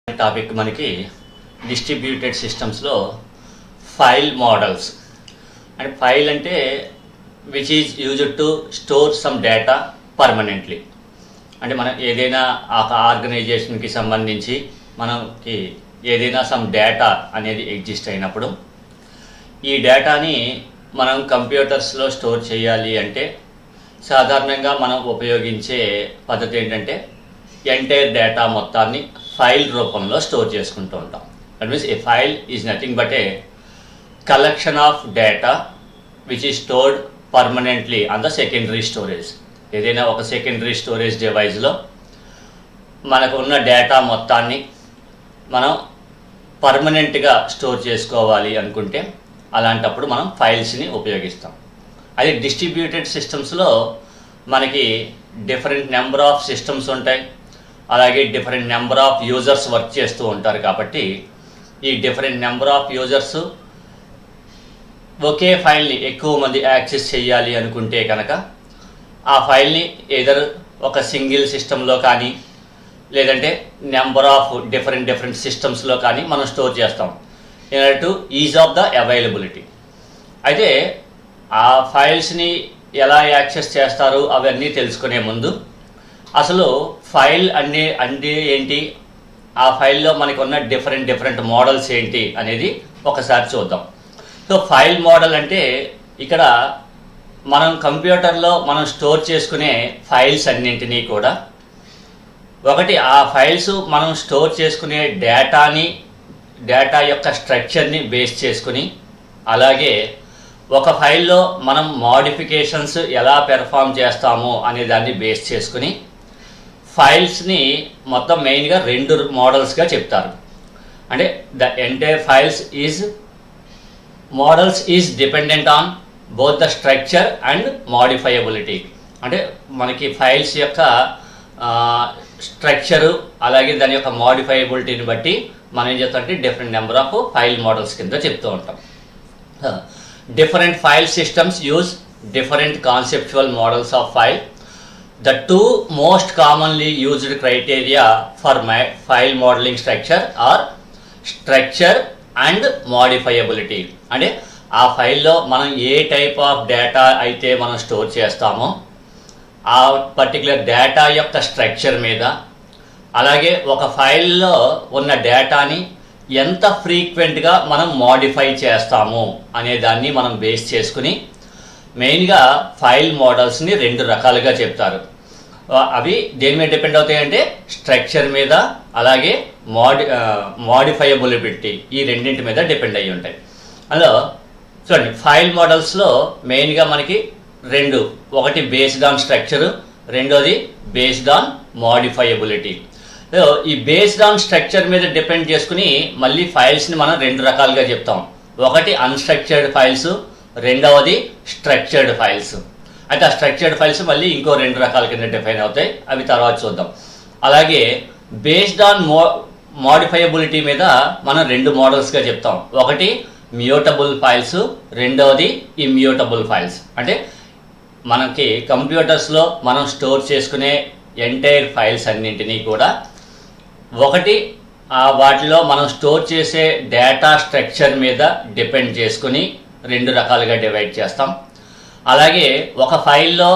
Topic మనకి distributed సిస్టమ్స్లో file models. And file అంటే which is used to store some data permanently. అంటే మనం ఏదైనా ఒక ఆర్గనైజేషన్కి సంబంధించి మనకి ఏదైనా సమ్ డేటా అనేది ఎగ్జిస్ట్ అయినప్పుడు ఈ డేటాని మనం కంప్యూటర్స్లో స్టోర్ చేయాలి అంటే సాధారణంగా మనం ఉపయోగించే పద్ధతి ఏంటంటే ఎంటైర్ డేటా మొత్తాన్ని ఫైల్ రూపంలో స్టోర్ చేసుకుంటూ ఉంటాం. That means A file is nothing but A collection of data which is stored permanently on the secondary storage. ఏదైనా ఒక సెకండరీ స్టోరేజ్ డివైస్లో మనకు ఉన్న డేటా మొత్తాన్ని మనం పర్మనెంట్గా స్టోర్ చేసుకోవాలి అనుకుంటే అలాంటప్పుడు మనం ఫైల్స్ని ఉపయోగిస్తాం. అది డిస్ట్రిబ్యూటెడ్ సిస్టమ్స్లో మనకి డిఫరెంట్ నెంబర్ ఆఫ్ సిస్టమ్స్ ఉంటాయి, అలాగే different number of users work చేస్తూ ఉంటారు. కాబట్టి ఈ డిఫరెంట్ నెంబర్ ఆఫ్ యూజర్స్ ఒకే ఫైల్ని ఎక్కువ మంది యాక్సెస్ చేయాలి అనుకుంటే కనుక ఆ ఫైల్ని ఏదర్ ఒక సింగిల్ సిస్టంలో కానీ లేదంటే నెంబర్ ఆఫ్ డిఫరెంట్ సిస్టమ్స్లో కానీ మనం స్టోర్ చేస్తాం in order to is of the availability. అయితే ఆ ఫైల్స్ని ఎలా యాక్సెస్ చేస్తారు అవన్నీ తెలుసుకునే ముందు అసలు ఫైల్ అంటే ఏంటి, ఆ ఫైల్లో మనకు ఉన్న డిఫరెంట్ మోడల్స్ ఏంటి అనేది ఒకసారి చూద్దాం. సో ఫైల్ మోడల్ అంటే ఇక్కడ మనం కంప్యూటర్లో మనం స్టోర్ చేసుకునే ఫైల్స్ అన్నింటినీ కూడా ఒకటి ఆ ఫైల్స్ మనం స్టోర్ చేసుకునే డేటా యొక్క స్ట్రక్చర్ని బేస్ చేసుకుని, అలాగే ఒక ఫైల్లో మనం మోడిఫికేషన్స్ ఎలా పెర్ఫామ్ చేస్తాము అనే దాన్ని బేస్ చేసుకుని ఫైల్స్ని మొత్తం మెయిన్గా రెండు మోడల్స్గా చెప్తారు. అంటే the entire models is dependent on both the structure and modifiability. అంటే మనకి ఫైల్స్ యొక్క స్ట్రక్చరు అలాగే దాని యొక్క మోడిఫైయబిలిటీని బట్టి మనం ఏం చేస్తామంటే different number of file models కింద చెప్తూ ఉంటాం. Different file systems use different conceptual models of file. The two most commonly used criteria for file modeling structure are structure and modifiability. అంటే ఆ ఫైల్లో మనం ఏ టైప్ ఆఫ్ డేటా అయితే మనం store చేస్తామో ఆ పర్టికులర్ డేటా యొక్క స్ట్రక్చర్ మీద, అలాగే ఒక ఫైల్లో ఉన్న డేటాని ఎంత ఫ్రీక్వెంట్గా మనం మోడిఫై చేస్తాము అనే దాన్ని మనం బేస్ చేసుకుని మెయిన్గా ఫైల్ మోడల్స్ని రెండు రకాలుగా చెప్తారు. అవి దేని మీద డిపెండ్ అవుతాయంటే స్ట్రక్చర్ మీద, అలాగే మోడిఫైయబిలిటీ ఈ రెండింటి మీద డిపెండ్ అయ్యి ఉంటాయి. అందులో చూడండి, ఫైల్ మోడల్స్లో మెయిన్గా మనకి రెండు, ఒకటి బేస్డ్ ఆన్ స్ట్రక్చరు, రెండోది బేస్డ్ ఆన్ మోడిఫైయబిలిటీ. ఈ బేస్డ్ ఆన్ స్ట్రక్చర్ మీద డిపెండ్ చేసుకుని మళ్ళీ ఫైల్స్ని మనం రెండు రకాలుగా చెప్తాం. ఒకటి అన్స్ట్రక్చర్డ్ ఫైల్స్, రెండవది స్ట్రక్చర్డ్ ఫైల్స్. అయితే ఆ స్ట్రక్చర్డ్ ఫైల్స్ మళ్ళీ ఇంకో రెండు రకాల కింద డిఫైన్ అవుతాయి, అవి తర్వాత చూద్దాం. అలాగే బేస్డ్ ఆన్ మోడిఫైయబిలిటీ మీద మనం రెండు మోడల్స్గా చెప్తాం. ఒకటి మ్యూటబుల్ ఫైల్స్, రెండవది ఇమ్యూటబుల్ ఫైల్స్. అంటే మనకి కంప్యూటర్స్లో మనం స్టోర్ చేసుకునే ఎంటైర్ ఫైల్స్ అన్నింటినీ కూడా ఒకటి వాటిలో మనం స్టోర్ చేసే డేటా స్ట్రక్చర్ మీద డిపెండ్ చేసుకుని రెండు రకాలుగా డివైడ్ చేస్తాం. అలాగే ఒక ఫైల్లో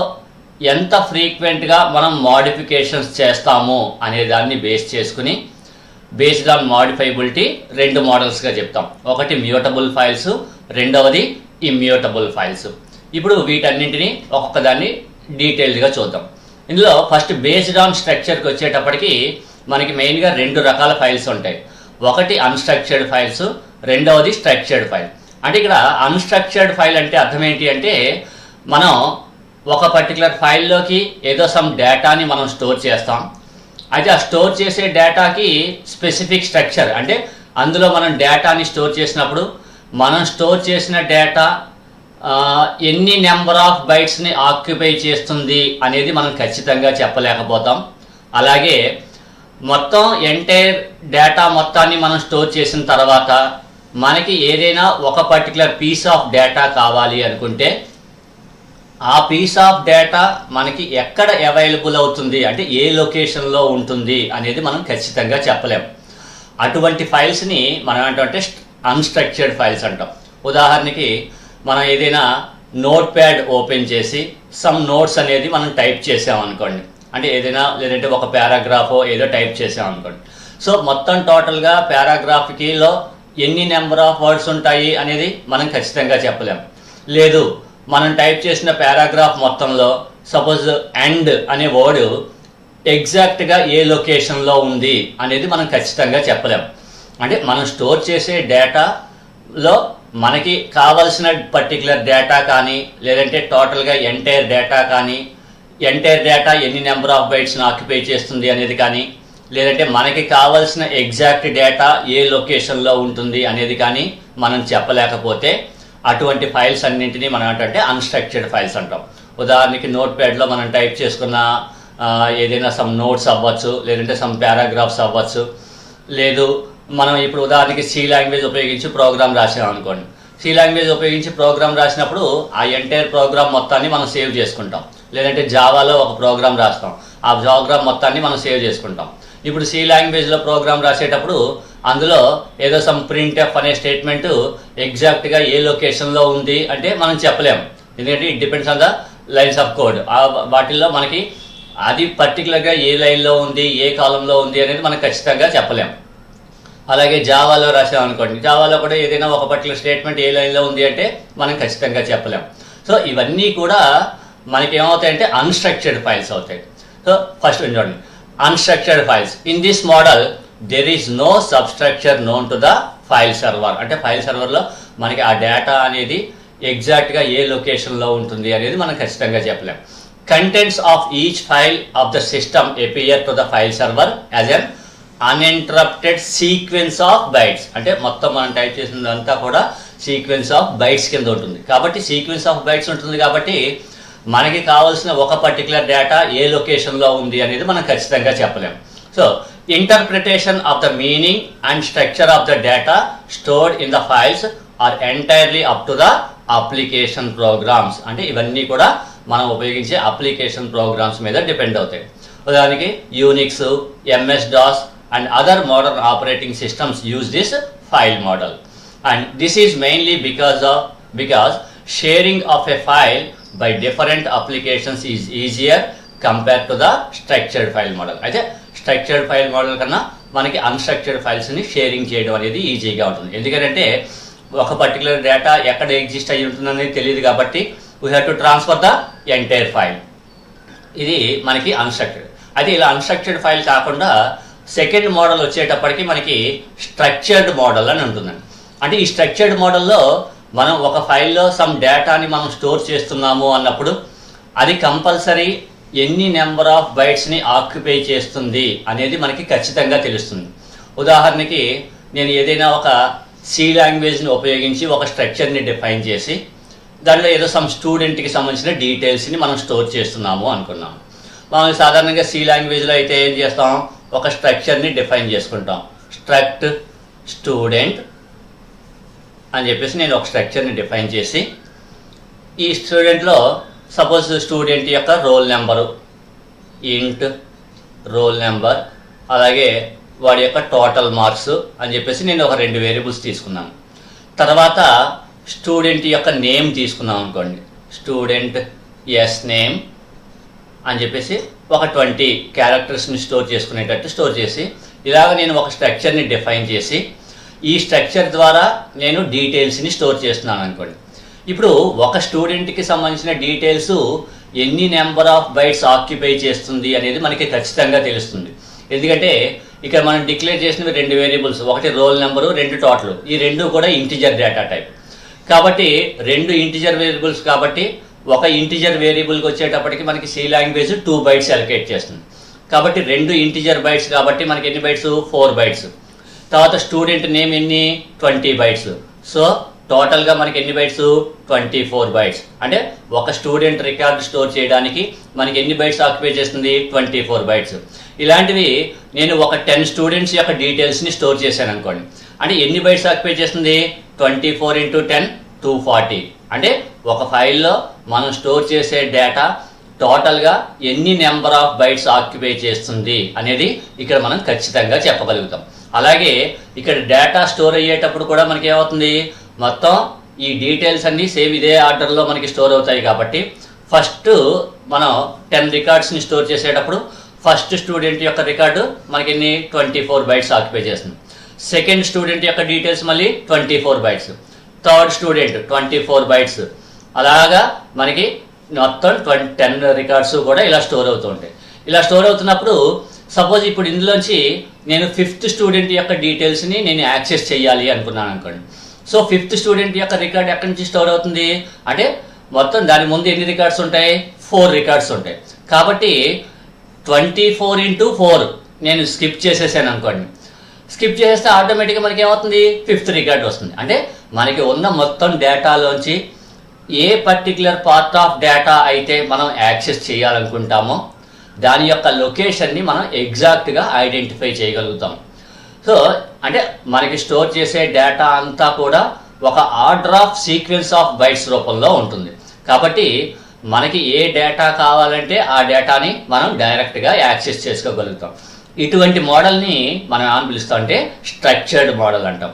ఎంత ఫ్రీక్వెంట్గా మనం మోడిఫికేషన్స్ చేస్తాము అనే దాన్ని బేస్ చేసుకుని బేస్డ్ ఆన్ మోడిఫైబిలిటీ రెండు మోడల్స్గా చెప్తాం. ఒకటి మ్యూటబుల్ ఫైల్స్, రెండవది ఇమ్యూటబుల్ ఫైల్స్. ఇప్పుడు వీటన్నింటినీ ఒక్కొక్క దాన్ని డీటెయిల్డ్గా చూద్దాం. ఇందులో ఫస్ట్ బేస్డ్ ఆన్ స్ట్రక్చర్కి వచ్చేటప్పటికి మనకి మెయిన్గా రెండు రకాల ఫైల్స్ ఉంటాయి. ఒకటి అన్స్ట్రక్చర్డ్ ఫైల్స్, రెండవది స్ట్రక్చర్డ్ ఫైల్. అంటే ఇక్కడ అన్స్ట్రక్చర్డ్ ఫైల్ అంటే అర్థం ఏంటి అంటే మనం ఒక పర్టికులర్ ఫైల్లోకి ఏదో సమ్ డేటాని మనం స్టోర్ చేస్తాం. అయితే ఆ స్టోర్ చేసే డేటాకి స్పెసిఫిక్ స్ట్రక్చర్, అంటే అందులో మనం డేటాని స్టోర్ చేసినప్పుడు మనం స్టోర్ చేసిన డేటా ఎన్ని నెంబర్ ఆఫ్ బైట్స్ని ఆక్యుపై చేస్తుంది అనేది మనం ఖచ్చితంగా చెప్పలేకపోతాం. అలాగే మొత్తం ఎంటైర్ డేటా మొత్తాన్ని మనం స్టోర్ చేసిన తర్వాత మనకి ఏదైనా ఒక పర్టికులర్ పీస్ ఆఫ్ డేటా కావాలి అనుకుంటే ఆ పీస్ ఆఫ్ డేటా మనకి ఎక్కడ అవైలబుల్ అవుతుంది, అంటే ఏ లొకేషన్లో ఉంటుంది అనేది మనం ఖచ్చితంగా చెప్పలేం. అటువంటి ఫైల్స్ని మనం ఏంటంటే అన్స్ట్రక్చర్డ్ ఫైల్స్ అంటాం. ఉదాహరణకి మనం ఏదైనా నోట్ ప్యాడ్ ఓపెన్ చేసి సమ్ నోట్స్ అనేది మనం టైప్ చేసామనుకోండి, అంటే ఏదైనా లేదంటే ఒక పారాగ్రాఫో ఏదో టైప్ చేసామనుకోండి. సో మొత్తం టోటల్గా పారాగ్రాఫ్కిలో ఎన్ని నెంబర్ ఆఫ్ వర్డ్స్ ఉంటాయి అనేది మనం ఖచ్చితంగా చెప్పలేం. లేదు, మనం టైప్ చేసిన పారాగ్రాఫ్ మొత్తంలో సపోజ్ ఎండ్ అనే వర్డ్ ఎగ్జాక్ట్గా ఏ లొకేషన్లో ఉంది అనేది మనం ఖచ్చితంగా చెప్పలేం. అంటే మనం స్టోర్ చేసే డేటాలో మనకి కావలసిన పర్టికులర్ డేటా కానీ లేదంటే టోటల్గా ఎంటైర్ డేటా కానీ, ఎంటైర్ డేటా ఎన్ని నెంబర్ ఆఫ్ బైట్స్ని ఆక్యుపై చేస్తుంది అనేది కానీ, లేదంటే మనకి కావాల్సిన ఎగ్జాక్ట్ డేటా ఏ లొకేషన్లో ఉంటుంది అనేది కానీ మనం చెప్పలేకపోతే అటువంటి ఫైల్స్ అన్నింటినీ మనం ఏంటంటే అన్స్ట్రక్చర్డ్ ఫైల్స్ అంటాం. ఉదాహరణకి నోట్ ప్యాడ్లో మనం టైప్ చేసుకున్న ఏదైనా సమ్ నోట్స్ అవ్వచ్చు, లేదంటే సమ్ పారాగ్రాఫ్స్ అవ్వచ్చు. లేదు, మనం ఇప్పుడు ఉదాహరణకి సి లాంగ్వేజ్ ఉపయోగించి ప్రోగ్రామ్ రాసాం అనుకోండి. సి లాంగ్వేజ్ ఉపయోగించి ప్రోగ్రామ్ రాసినప్పుడు ఆ ఎంటైర్ ప్రోగ్రామ్ మొత్తాన్ని మనం సేవ్ చేసుకుంటాం. లేదంటే జావాలో ఒక ప్రోగ్రామ్ రాస్తాం, ఆ ప్రోగ్రామ్ మొత్తాన్ని మనం సేవ్ చేసుకుంటాం. ఇప్పుడు సి లాంగ్వేజ్లో ప్రోగ్రామ్ రాసేటప్పుడు అందులో ఏదో సమ్ ప్రింట్ఎఫ్ అనే స్టేట్మెంట్ ఎగ్జాక్ట్గా ఏ లొకేషన్లో ఉంది అంటే మనం చెప్పలేము. ఎందుకంటే it depends on the lines of code. వాటిల్లో మనకి అది పర్టికులర్గా ఏ లైన్లో ఉంది, ఏ కాలంలో ఉంది అనేది మనం ఖచ్చితంగా చెప్పలేం. అలాగే జావాలో రాసామనుకోండి, జావాలో కూడా ఏదైనా ఒక పర్టికులర్ స్టేట్మెంట్ ఏ లైన్లో ఉంది అంటే మనం ఖచ్చితంగా చెప్పలేం. సో ఇవన్నీ కూడా మనకి ఏమవుతాయంటే అన్స్ట్రక్చర్డ్ ఫైల్స్ అవుతాయి. సో ఫస్ట్ చూడండి, unstructured files. In this model there is no substructure known to the file server. అంటే ఫైల్ సర్వర్లో మనకి ఆ డేటా అనేది ఎగ్జాక్ట్గా ఏ లొకేషన్లో ఉంటుంది అనేది మనం ఖచ్చితంగా చెప్పలేం. Contents of each file of the system appear to the file server as an uninterrupted sequence of bytes. అంటే మొత్తం మనం టైప్ చేసినంతా కూడా సీక్వెన్స్ ఆఫ్ బైట్స్ కింద ఉంటుంది. కాబట్టి సీక్వెన్స్ ఆఫ్ బైట్స్ ఉంటుంది కాబట్టి మనకి కావాల్సిన ఒక పర్టికులర్ డేటా ఏ లొకేషన్లో ఉంది అనేది మనం ఖచ్చితంగా చెప్పలేం. So interpretation of the meaning and structure of the data stored in the files are entirely up to the application programs. అంటే ఇవన్నీ కూడా మనం ఉపయోగించే అప్లికేషన్ ప్రోగ్రామ్స్ మీద డిపెండ్ అవుతాయి. ఉదాహరణకి Unix, MS DOS and other modern operating systems use this file model, and this is mainly because sharing of a file by different applications is easier compared to the structured file model. అయితే structured file model కన్నా మనకి unstructured ఫైల్స్ని sharing చేయడం అనేది ఈజీగా ఉంటుంది. ఎందుకంటే ఒక particular data ఎక్కడ ఎగ్జిస్ట్ అయ్యి ఉంటుందనేది తెలియదు కాబట్టి we have to transfer the entire file. ఇది మనకి అన్స్ట్రక్చర్డ్. అయితే ఇలా అన్స్ట్రక్చర్డ్ ఫైల్ కాకుండా సెకండ్ మోడల్ వచ్చేటప్పటికి మనకి స్ట్రక్చర్డ్ మోడల్ అని ఉంటుందండి. అంటే ఈ స్ట్రక్చర్డ్ మోడల్లో మనం ఒక ఫైల్లో సమ్ డేటాని మనం స్టోర్ చేస్తున్నాము అన్నప్పుడు అది కంపల్సరీ ఎన్ని నెంబర్ ఆఫ్ బైట్స్ని ఆక్యుపై చేస్తుంది అనేది మనకి ఖచ్చితంగా తెలుస్తుంది. ఉదాహరణకి నేను ఏదైనా ఒక సి లాంగ్వేజ్ని ఉపయోగించి ఒక స్ట్రక్చర్ని డిఫైన్ చేసి దాంట్లో ఏదో సమ్ స్టూడెంట్కి సంబంధించిన డీటెయిల్స్ని మనం స్టోర్ చేస్తున్నాము అనుకున్నాం. మనం సాధారణంగా సి లాంగ్వేజ్లో అయితే ఏం చేస్తాం, ఒక స్ట్రక్చర్ని డిఫైన్ చేసుకుంటాం. స్ట్రక్ట్ స్టూడెంట్ అని చెప్పేసి నేను ఒక స్ట్రక్చర్ని డిఫైన్ చేసి ఈ స్టూడెంట్లో సపోజ్ స్టూడెంట్ యొక్క రోల్ నెంబరు ఇంట్ రోల్ నెంబర్, అలాగే వాడి యొక్క టోటల్ మార్క్స్ అని చెప్పేసి నేను ఒక 2 వేరియబుల్స్ తీసుకున్నాను. తర్వాత స్టూడెంట్ యొక్క నేమ్ తీసుకున్నాం అనుకోండి, స్టూడెంట్ ఎస్ నేమ్ అని చెప్పేసి ఒక 20 క్యారెక్టర్స్ని స్టోర్ చేసుకునేటట్టు స్టోర్ చేసి ఇలాగ నేను ఒక స్ట్రక్చర్ని డిఫైన్ చేసి ఈ స్ట్రక్చర్ ద్వారా నేను డీటెయిల్స్ని స్టోర్ చేస్తున్నాను అనుకోండి. ఇప్పుడు ఒక స్టూడెంట్కి సంబంధించిన డీటెయిల్స్ ఎన్ని నెంబర్ ఆఫ్ బైట్స్ ఆక్యుపై చేస్తుంది అనేది మనకి ఖచ్చితంగా తెలుస్తుంది. ఎందుకంటే ఇక్కడ మనం డిక్లేర్ చేసినవి 2 వేరియబుల్స్, ఒకటి రోల్ నెంబరు, 2 టోటల్. ఈ 2 కూడా ఇంటిజర్ డేటా టైప్ కాబట్టి 2 ఇంటిజర్ వేరియబుల్స్ కాబట్టి ఒక ఇంటిజర్ వేరియబుల్కి వచ్చేటప్పటికి మనకి సి లాంగ్వేజ్ 2 బైట్స్ అలొకేట్ చేస్తుంది. కాబట్టి 2 ఇంటిజర్ బైట్స్ కాబట్టి మనకి ఎన్ని బైట్స్, 4 బైట్స్. తర్వాత స్టూడెంట్ నేమ్ ఎన్ని, 20 బైట్స్. సో టోటల్గా మనకి ఎన్ని బైట్స్, 24 బైట్స్. అంటే ఒక స్టూడెంట్ రికార్డ్ స్టోర్ చేయడానికి మనకి ఎన్ని బైట్స్ ఆక్యుపై చేస్తుంది, 24 బైట్స్. ఇలాంటివి నేను ఒక 10 స్టూడెంట్స్ యొక్క డీటెయిల్స్ని స్టోర్ చేశాను అనుకోండి, అంటే ఎన్ని బైట్స్ ఆక్యుపై చేస్తుంది, 24 × 10 240. అంటే ఒక ఫైల్లో మనం స్టోర్ చేసే డేటా టోటల్గా ఎన్ని నెంబర్ ఆఫ్ బైట్స్ ఆక్యుపై చేస్తుంది అనేది ఇక్కడ మనం ఖచ్చితంగా చెప్పగలుగుతాం. అలాగే ఇక్కడ డేటా స్టోర్ అయ్యేటప్పుడు కూడా మనకి ఏమవుతుంది, మొత్తం ఈ డీటెయిల్స్ అన్నీ సేమ్ ఇదే ఆర్డర్లో మనకి స్టోర్ అవుతాయి. కాబట్టి ఫస్ట్ మనం 10 రికార్డ్స్ని స్టోర్ చేసేటప్పుడు ఫస్ట్ స్టూడెంట్ యొక్క రికార్డు మనకి 24 బైట్స్ ఆక్యుపై చేస్తుంది. సెకండ్ స్టూడెంట్ యొక్క డీటెయిల్స్ మళ్ళీ 24 బైట్స్, థర్డ్ స్టూడెంట్ 24 బైట్స్, అలాగా మనకి మొత్తం 10 రికార్డ్స్ కూడా ఇలా స్టోర్ అవుతూ ఉంటాయి. ఇలా స్టోర్ అవుతున్నప్పుడు సపోజ్ ఇప్పుడు ఇందులోంచి నేను 5th స్టూడెంట్ యొక్క డీటెయిల్స్ని నేను యాక్సెస్ చేయాలి అనుకున్నాను అనుకోండి. సో 5th స్టూడెంట్ యొక్క రికార్డ్ ఎక్కడి నుంచి స్టోర్ అవుతుంది అంటే మొత్తం దాని ముందు ఎన్ని రికార్డ్స్ ఉంటాయి, 4 రికార్డ్స్ ఉంటాయి. కాబట్టి 24x4 నేను స్కిప్ చేసేసాను అనుకోండి. స్కిప్ చేసేస్తే ఆటోమేటిక్గా మనకి ఏమవుతుంది, 5th రికార్డ్ వస్తుంది. అంటే మనకి ఉన్న మొత్తం డేటాలోంచి ఏ పర్టికులర్ పార్ట్ ఆఫ్ డేటా అయితే మనం యాక్సెస్ చేయాలనుకుంటామో దాని యొక్క లొకేషన్ని మనం ఎగ్జాక్ట్గా ఐడెంటిఫై చేయగలుగుతాం. సో అంటే మనకి స్టోర్ చేసే డేటా అంతా కూడా ఒక order of sequence of bytes రూపంలో ఉంటుంది. కాబట్టి మనకి ఏ డేటా కావాలంటే ఆ డేటాని మనం డైరెక్ట్గా యాక్సెస్ చేసుకోగలుగుతాం. ఇటువంటి మోడల్ని మనం ఏమని పిలుస్తాం అంటే స్ట్రక్చర్డ్ మోడల్ అంటాం.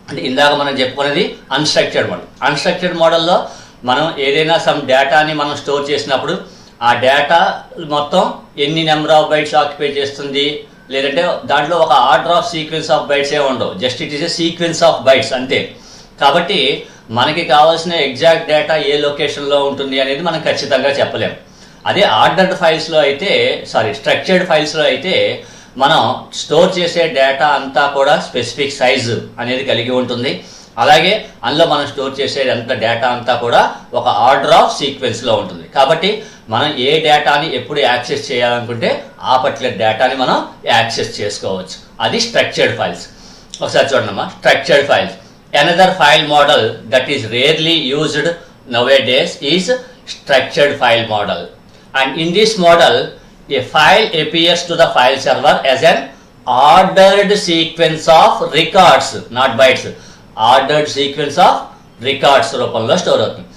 అంటే ఇందాక మనం చెప్పుకునేది అన్స్ట్రక్చర్డ్ మోడల్. అన్స్ట్రక్చర్డ్ మోడల్లో మనం ఏదైనా సమ్ డేటాని మనం స్టోర్ చేసినప్పుడు ఆ డేటా మొత్తం ఎన్ని నెంబర్ ఆఫ్ బైట్స్ ఆక్యుపై చేస్తుంది, లేదంటే దాంట్లో ఒక order of sequence of bytes ఏ ఉండవు, just it is a sequence of bytes అంతే. కాబట్టి మనకి కావాల్సిన ఎగ్జాక్ట్ డేటా ఏ లొకేషన్లో ఉంటుంది అనేది మనం ఖచ్చితంగా చెప్పలేం. అదే ఆర్డర్డ్ ఫైల్స్లో అయితే స్ట్రక్చర్డ్ ఫైల్స్లో అయితే మనం స్టోర్ చేసే డేటా అంతా కూడా స్పెసిఫిక్ సైజు అనేది కలిగి ఉంటుంది. అలాగే అందులో మనం స్టోర్ చేసే అంత డేటా అంతా కూడా ఒక ఆర్డర్ ఆఫ్ సీక్వెన్స్లో ఉంటుంది. కాబట్టి మనం ఏ డేటాని ఎప్పుడు యాక్సెస్ చేయాలనుకుంటే ఆ పర్టికులర్ డేటాని మనం యాక్సెస్ చేసుకోవచ్చు. అది స్ట్రక్చర్డ్ ఫైల్స్. ఒకసారి చూడమ్మా, structured files. Another file model that is rarely used nowadays is structured file model. And in this model a file appears to the file server as an ordered sequence of records, not bytes. Ordered sequence of records రూపంలో store అవుతుంది.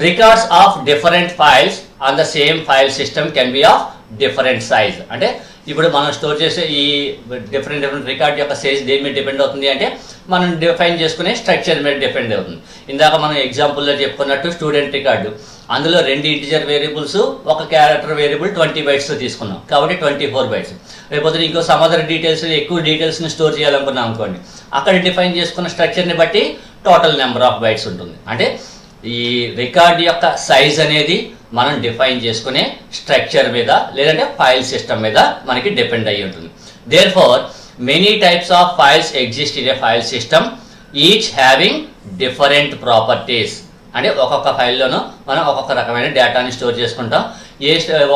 Records of different files on the same file system can be of different size. అంటే ఇప్పుడు మనం store చేసే ఈ different record యొక్క size దేని మీద డిపెండ్ అవుతుంది అంటే మనం డిఫైన్ చేసుకునే స్ట్రక్చర్ మీద డిపెండ్ అవుతుంది. ఇందాక మనం ఎగ్జాంపుల్లో చెప్పుకున్నట్టు స్టూడెంట్ రికార్డు, అందులో 2 ఇంటిజర్ వేరియబుల్స్, ఒక క్యారెక్టర్ వేరియబుల్ 20 బైట్స్ తీసుకున్నాం కాబట్టి 24 బైట్స్. రేపొద్దున ఇంకో సమాదర్ డీటెయిల్స్, ఎక్కువ డీటెయిల్స్ని స్టోర్ చేయాలనుకున్నాం అనుకోండి, అక్కడ డిఫైన్ చేసుకున్న స్ట్రక్చర్ని బట్టి టోటల్ నెంబర్ ఆఫ్ బైట్స్ ఉంటుంది. అంటే ఈ రికార్డ్ యొక్క సైజ్ అనేది మనం డిఫైన్ చేసుకునే స్ట్రక్చర్ మీద లేదంటే ఫైల్ సిస్టమ్ మీద మనకి డిపెండ్ అయ్యి ఉంటుంది. Therefore many types of files exist in a file system, each having different properties. అంటే ఒక్కొక్క ఫైల్లోనూ మనం ఒక్కొక్క రకమైన డేటాని స్టోర్ చేసుకుంటాం.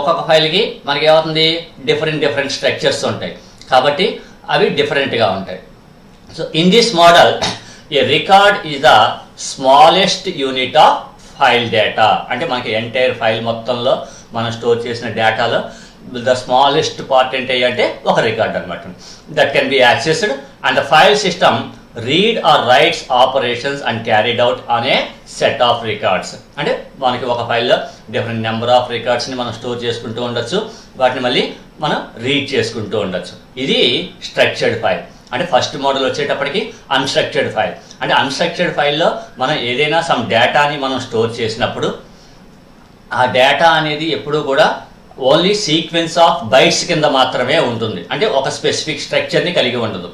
ఒక్కొక్క ఫైల్కి మనకి ఏమవుతుంది, డిఫరెంట్ స్ట్రక్చర్స్ ఉంటాయి కాబట్టి అవి డిఫరెంట్గా ఉంటాయి. So in this model A record is the smallest unit of file data. అంటే మనకి ఎంటైర్ ఫైల్ మొత్తంలో మనం స్టోర్ చేసిన డేటాలో ద స్మాలెస్ట్ పార్ట్ ఏంటి అంటే ఒక రికార్డ్ అనమాట. That can be accessed and the file system read or writes operations and carried out on a set of records. అంటే మనకి ఒక ఫైల్లో డిఫరెంట్ నెంబర్ ఆఫ్ రికార్డ్స్ని మనం స్టోర్ చేసుకుంటూ ఉండొచ్చు, వాటిని మళ్ళీ మనం రీడ్ చేసుకుంటూ ఉండొచ్చు. ఇది స్ట్రక్చర్డ్ ఫైల్. అంటే ఫస్ట్ మోడల్ వచ్చేటప్పటికి అన్స్ట్రక్చర్డ్ ఫైల్. అంటే అన్స్ట్రక్చర్డ్ ఫైల్లో మనం ఏదైనా సమ్ డేటాని మనం స్టోర్ చేసినప్పుడు ఆ డేటా అనేది ఎప్పుడూ కూడా ఓన్లీ సీక్వెన్స్ ఆఫ్ బైట్స్ కింద మాత్రమే ఉంటుంది. అంటే ఒక స్పెసిఫిక్ స్ట్రక్చర్ని కలిగి ఉండదు.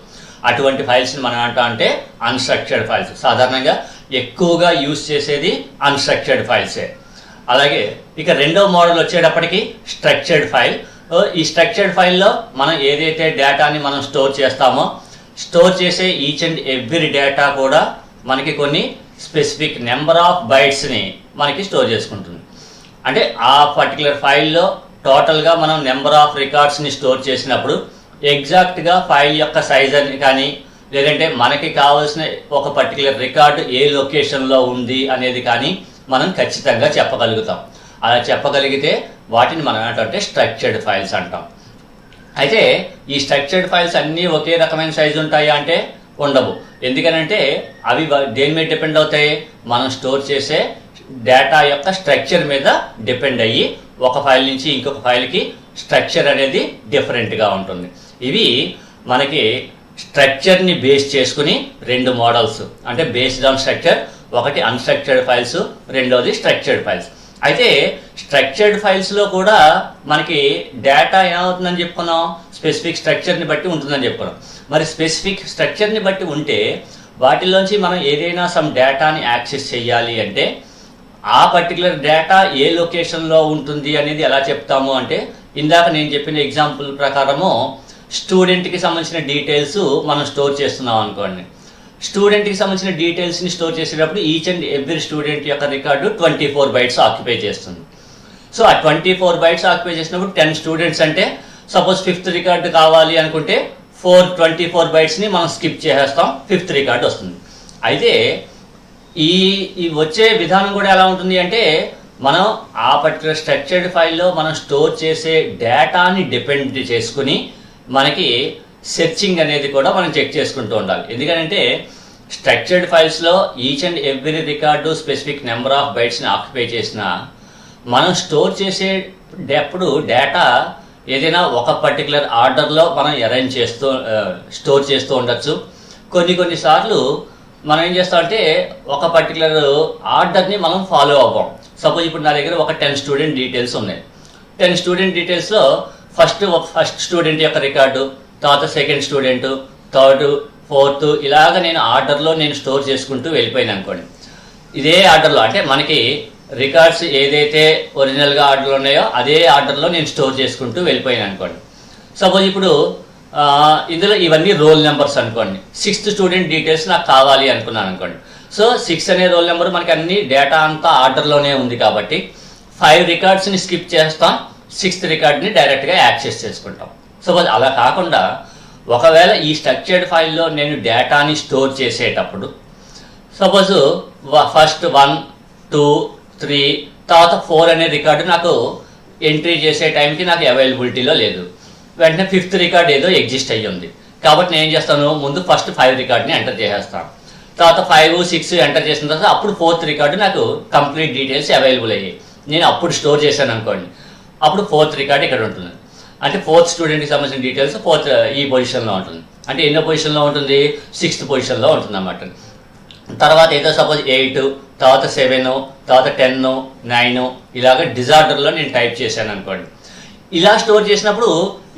అటువంటి ఫైల్స్ని మనం అంటే అన్స్ట్రక్చర్డ్ ఫైల్స్. సాధారణంగా ఎక్కువగా యూజ్ చేసేది అన్స్ట్రక్చర్డ్ ఫైల్సే. అలాగే ఇక రెండో మోడల్ వచ్చేటప్పటికి స్ట్రక్చర్డ్ ఫైల్. ఈ స్ట్రక్చర్డ్ ఫైల్లో మనం ఏదైతే డేటాని మనం స్టోర్ చేస్తామో స్టోర్ చేసే ఈచ్ అండ్ ఎవ్రీ డేటా కూడా మనకి కొన్ని స్పెసిఫిక్ నెంబర్ ఆఫ్ బైట్స్ని మనకి స్టోర్ చేసుకుంటుంది. అంటే ఆ పర్టికులర్ ఫైల్లో టోటల్గా మనం నెంబర్ ఆఫ్ రికార్డ్స్ని స్టోర్ చేసినప్పుడు ఎగ్జాక్ట్గా ఫైల్ యొక్క సైజ్ అని కానీ లేదంటే మనకి కావాల్సిన ఒక పర్టికులర్ రికార్డు ఏ లొకేషన్లో ఉంది అనేది కానీ మనం ఖచ్చితంగా చెప్పగలుగుతాం. అలా చెప్పగలిగితే వాటిని మనం ఏంటంటే స్ట్రక్చర్డ్ ఫైల్స్ అంటాం. అయితే ఈ స్ట్రక్చర్డ్ ఫైల్స్ అన్నీ ఒకే రకమైన సైజు ఉంటాయా అంటే ఉండవు. ఎందుకనంటే అవి దేని మీద డిపెండ్ అవుతాయి, మనం స్టోర్ చేసే డేటా యొక్క స్ట్రక్చర్ మీద డిపెండ్ అయ్యి ఒక ఫైల్ నుంచి ఇంకొక ఫైల్కి స్ట్రక్చర్ అనేది డిఫరెంట్గా ఉంటుంది. ఇవి మనకి స్ట్రక్చర్ని బేస్ చేసుకుని రెండు మోడల్స్, అంటే బేస్డ్ ఆన్ స్ట్రక్చర్, ఒకటి అన్స్ట్రక్చర్డ్ ఫైల్స్, రెండోది స్ట్రక్చర్డ్ ఫైల్స్. అయితే స్ట్రక్చర్డ్ ఫైల్స్లో కూడా మనకి డేటా ఏమవుతుందని చెప్పుకున్నాం, స్పెసిఫిక్ స్ట్రక్చర్ని బట్టి ఉంటుందని చెప్పుకున్నాం. మరి స్పెసిఫిక్ స్ట్రక్చర్ని బట్టి ఉంటే వాటిలోంచి మనం ఏదైనా సమ్ డేటాని యాక్సెస్ చేయాలి అంటే ఆ పర్టికులర్ డేటా ఏ లొకేషన్లో ఉంటుంది అనేది ఎలా చెప్తాము అంటే, ఇందాక నేను చెప్పిన ఎగ్జాంపుల్ ప్రకారము స్టూడెంట్కి సంబంధించిన డీటెయిల్స్ మనం స్టోర్ చేస్తున్నాం అనుకోండి. స్టూడెంట్కి సంబంధించిన డీటెయిల్స్ని స్టోర్ చేసేటప్పుడు ఈచ్ అండ్ ఎవ్రీ స్టూడెంట్ యొక్క రికార్డు 24 bytes ఆక్యుపై చేస్తుంది. సో ఆ 24 bytes ఆక్యుపై చేసినప్పుడు 10 స్టూడెంట్స్ అంటే సపోజ్ 5th రికార్డు కావాలి అనుకుంటే 24 bytesని మనం స్కిప్ చేసేస్తాం, 5th రికార్డు వస్తుంది. అయితే ఈ వచ్చే విధానం కూడా ఎలా ఉంటుంది అంటే, మనం ఆ పర్టికులర్ స్ట్రక్చర్డ్ ఫైల్లో మనం స్టోర్ చేసే డేటాని డిపెండ్ చేసుకుని మనకి సెర్చింగ్ అనేది కూడా మనం చెక్ చేసుకుంటూ ఉండాలి. ఎందుకంటే స్ట్రక్చర్డ్ ఫైల్స్లో each and every record specific number of బైట్స్ని ఆక్యుపై చేసిన మనం స్టోర్ చేసేటప్పుడు డేటా ఏదైనా ఒక పర్టికులర్ ఆర్డర్లో మనం అరేంజ్ చేస్తూ స్టోర్ చేస్తూ ఉండొచ్చు. కొన్నిసార్లు మనం ఏం చేస్తామంటే ఒక పర్టికులర్ ఆర్డర్ని మనం ఫాలో అవ్వం. సపోజ్ ఇప్పుడు నా దగ్గర ఒక 10 స్టూడెంట్ డీటెయిల్స్ ఉన్నాయి. 10 స్టూడెంట్ డీటెయిల్స్లో ఫస్ట్ స్టూడెంట్ యొక్క రికార్డు, తర్వాత సెకండ్ స్టూడెంట్, థర్డ్, ఫోర్త్, ఇలాగ నేను ఆర్డర్లో స్టోర్ చేసుకుంటూ వెళ్ళిపోయాను అనుకోండి. ఇదే ఆర్డర్లో అంటే మనకి రికార్డ్స్ ఏదైతే ఒరిజినల్గా ఆర్డర్లో ఉన్నాయో అదే ఆర్డర్లో నేను స్టోర్ చేసుకుంటూ వెళ్ళిపోయాను అనుకోండి. సపోజ్ ఇప్పుడు ఇందులో ఇవన్నీ రోల్ నెంబర్స్ అనుకోండి. 6th స్టూడెంట్ డీటెయిల్స్ నాకు కావాలి అనుకున్నాను అనుకోండి. సో 6 అనే రోల్ నెంబర్ మనకి అన్ని డేటా అంతా ఆర్డర్లోనే ఉంది కాబట్టి 5 రికార్డ్స్ని స్కిప్ చేస్తాం, 6th రికార్డ్ని డైరెక్ట్గా యాక్సెస్ చేసుకుంటాం. సపోజ్ అలా కాకుండా ఒకవేళ ఈ స్ట్రక్చర్డ్ ఫైల్లో నేను డేటాని స్టోర్ చేసేటప్పుడు సపోజ్ ఫస్ట్ 1, 2, 3 తర్వాత 4 అనే రికార్డు నాకు ఎంట్రీ చేసే టైంకి నాకు అవైలబిలిటీలో లేదు. వెంటనే 5th రికార్డ్ ఏదో ఎగ్జిస్ట్ అయ్యి ఉంది కాబట్టి నేను ఏం చేస్తాను, ముందు ఫస్ట్ 5 రికార్డ్ని ఎంటర్ చేసేస్తాను. తర్వాత 5, 6 ఎంటర్ చేసిన తర్వాత అప్పుడు 4th రికార్డు నాకు కంప్లీట్ డీటెయిల్స్ అవైలబుల్ అయ్యాయి. నేను అప్పుడు స్టోర్ చేశాను అనుకోండి, అప్పుడు 4th రికార్డ్ ఇక్కడ ఉంటుంది. అంటే 4th స్టూడెంట్కి సంబంధించిన డీటెయిల్స్ 4th ఈ పొజిషన్లో ఉంటుంది. అంటే ఎన్నో పొజిషన్లో ఉంటుంది, 6th పొజిషన్లో ఉంటుంది అన్నమాట. తర్వాత ఏదో సపోజ్ 8, తర్వాత 7, తర్వాత 10, 9 ఇలాగ డిజార్డర్లో నేను టైప్ చేశాను అనుకోండి. ఇలా స్టోర్ చేసినప్పుడు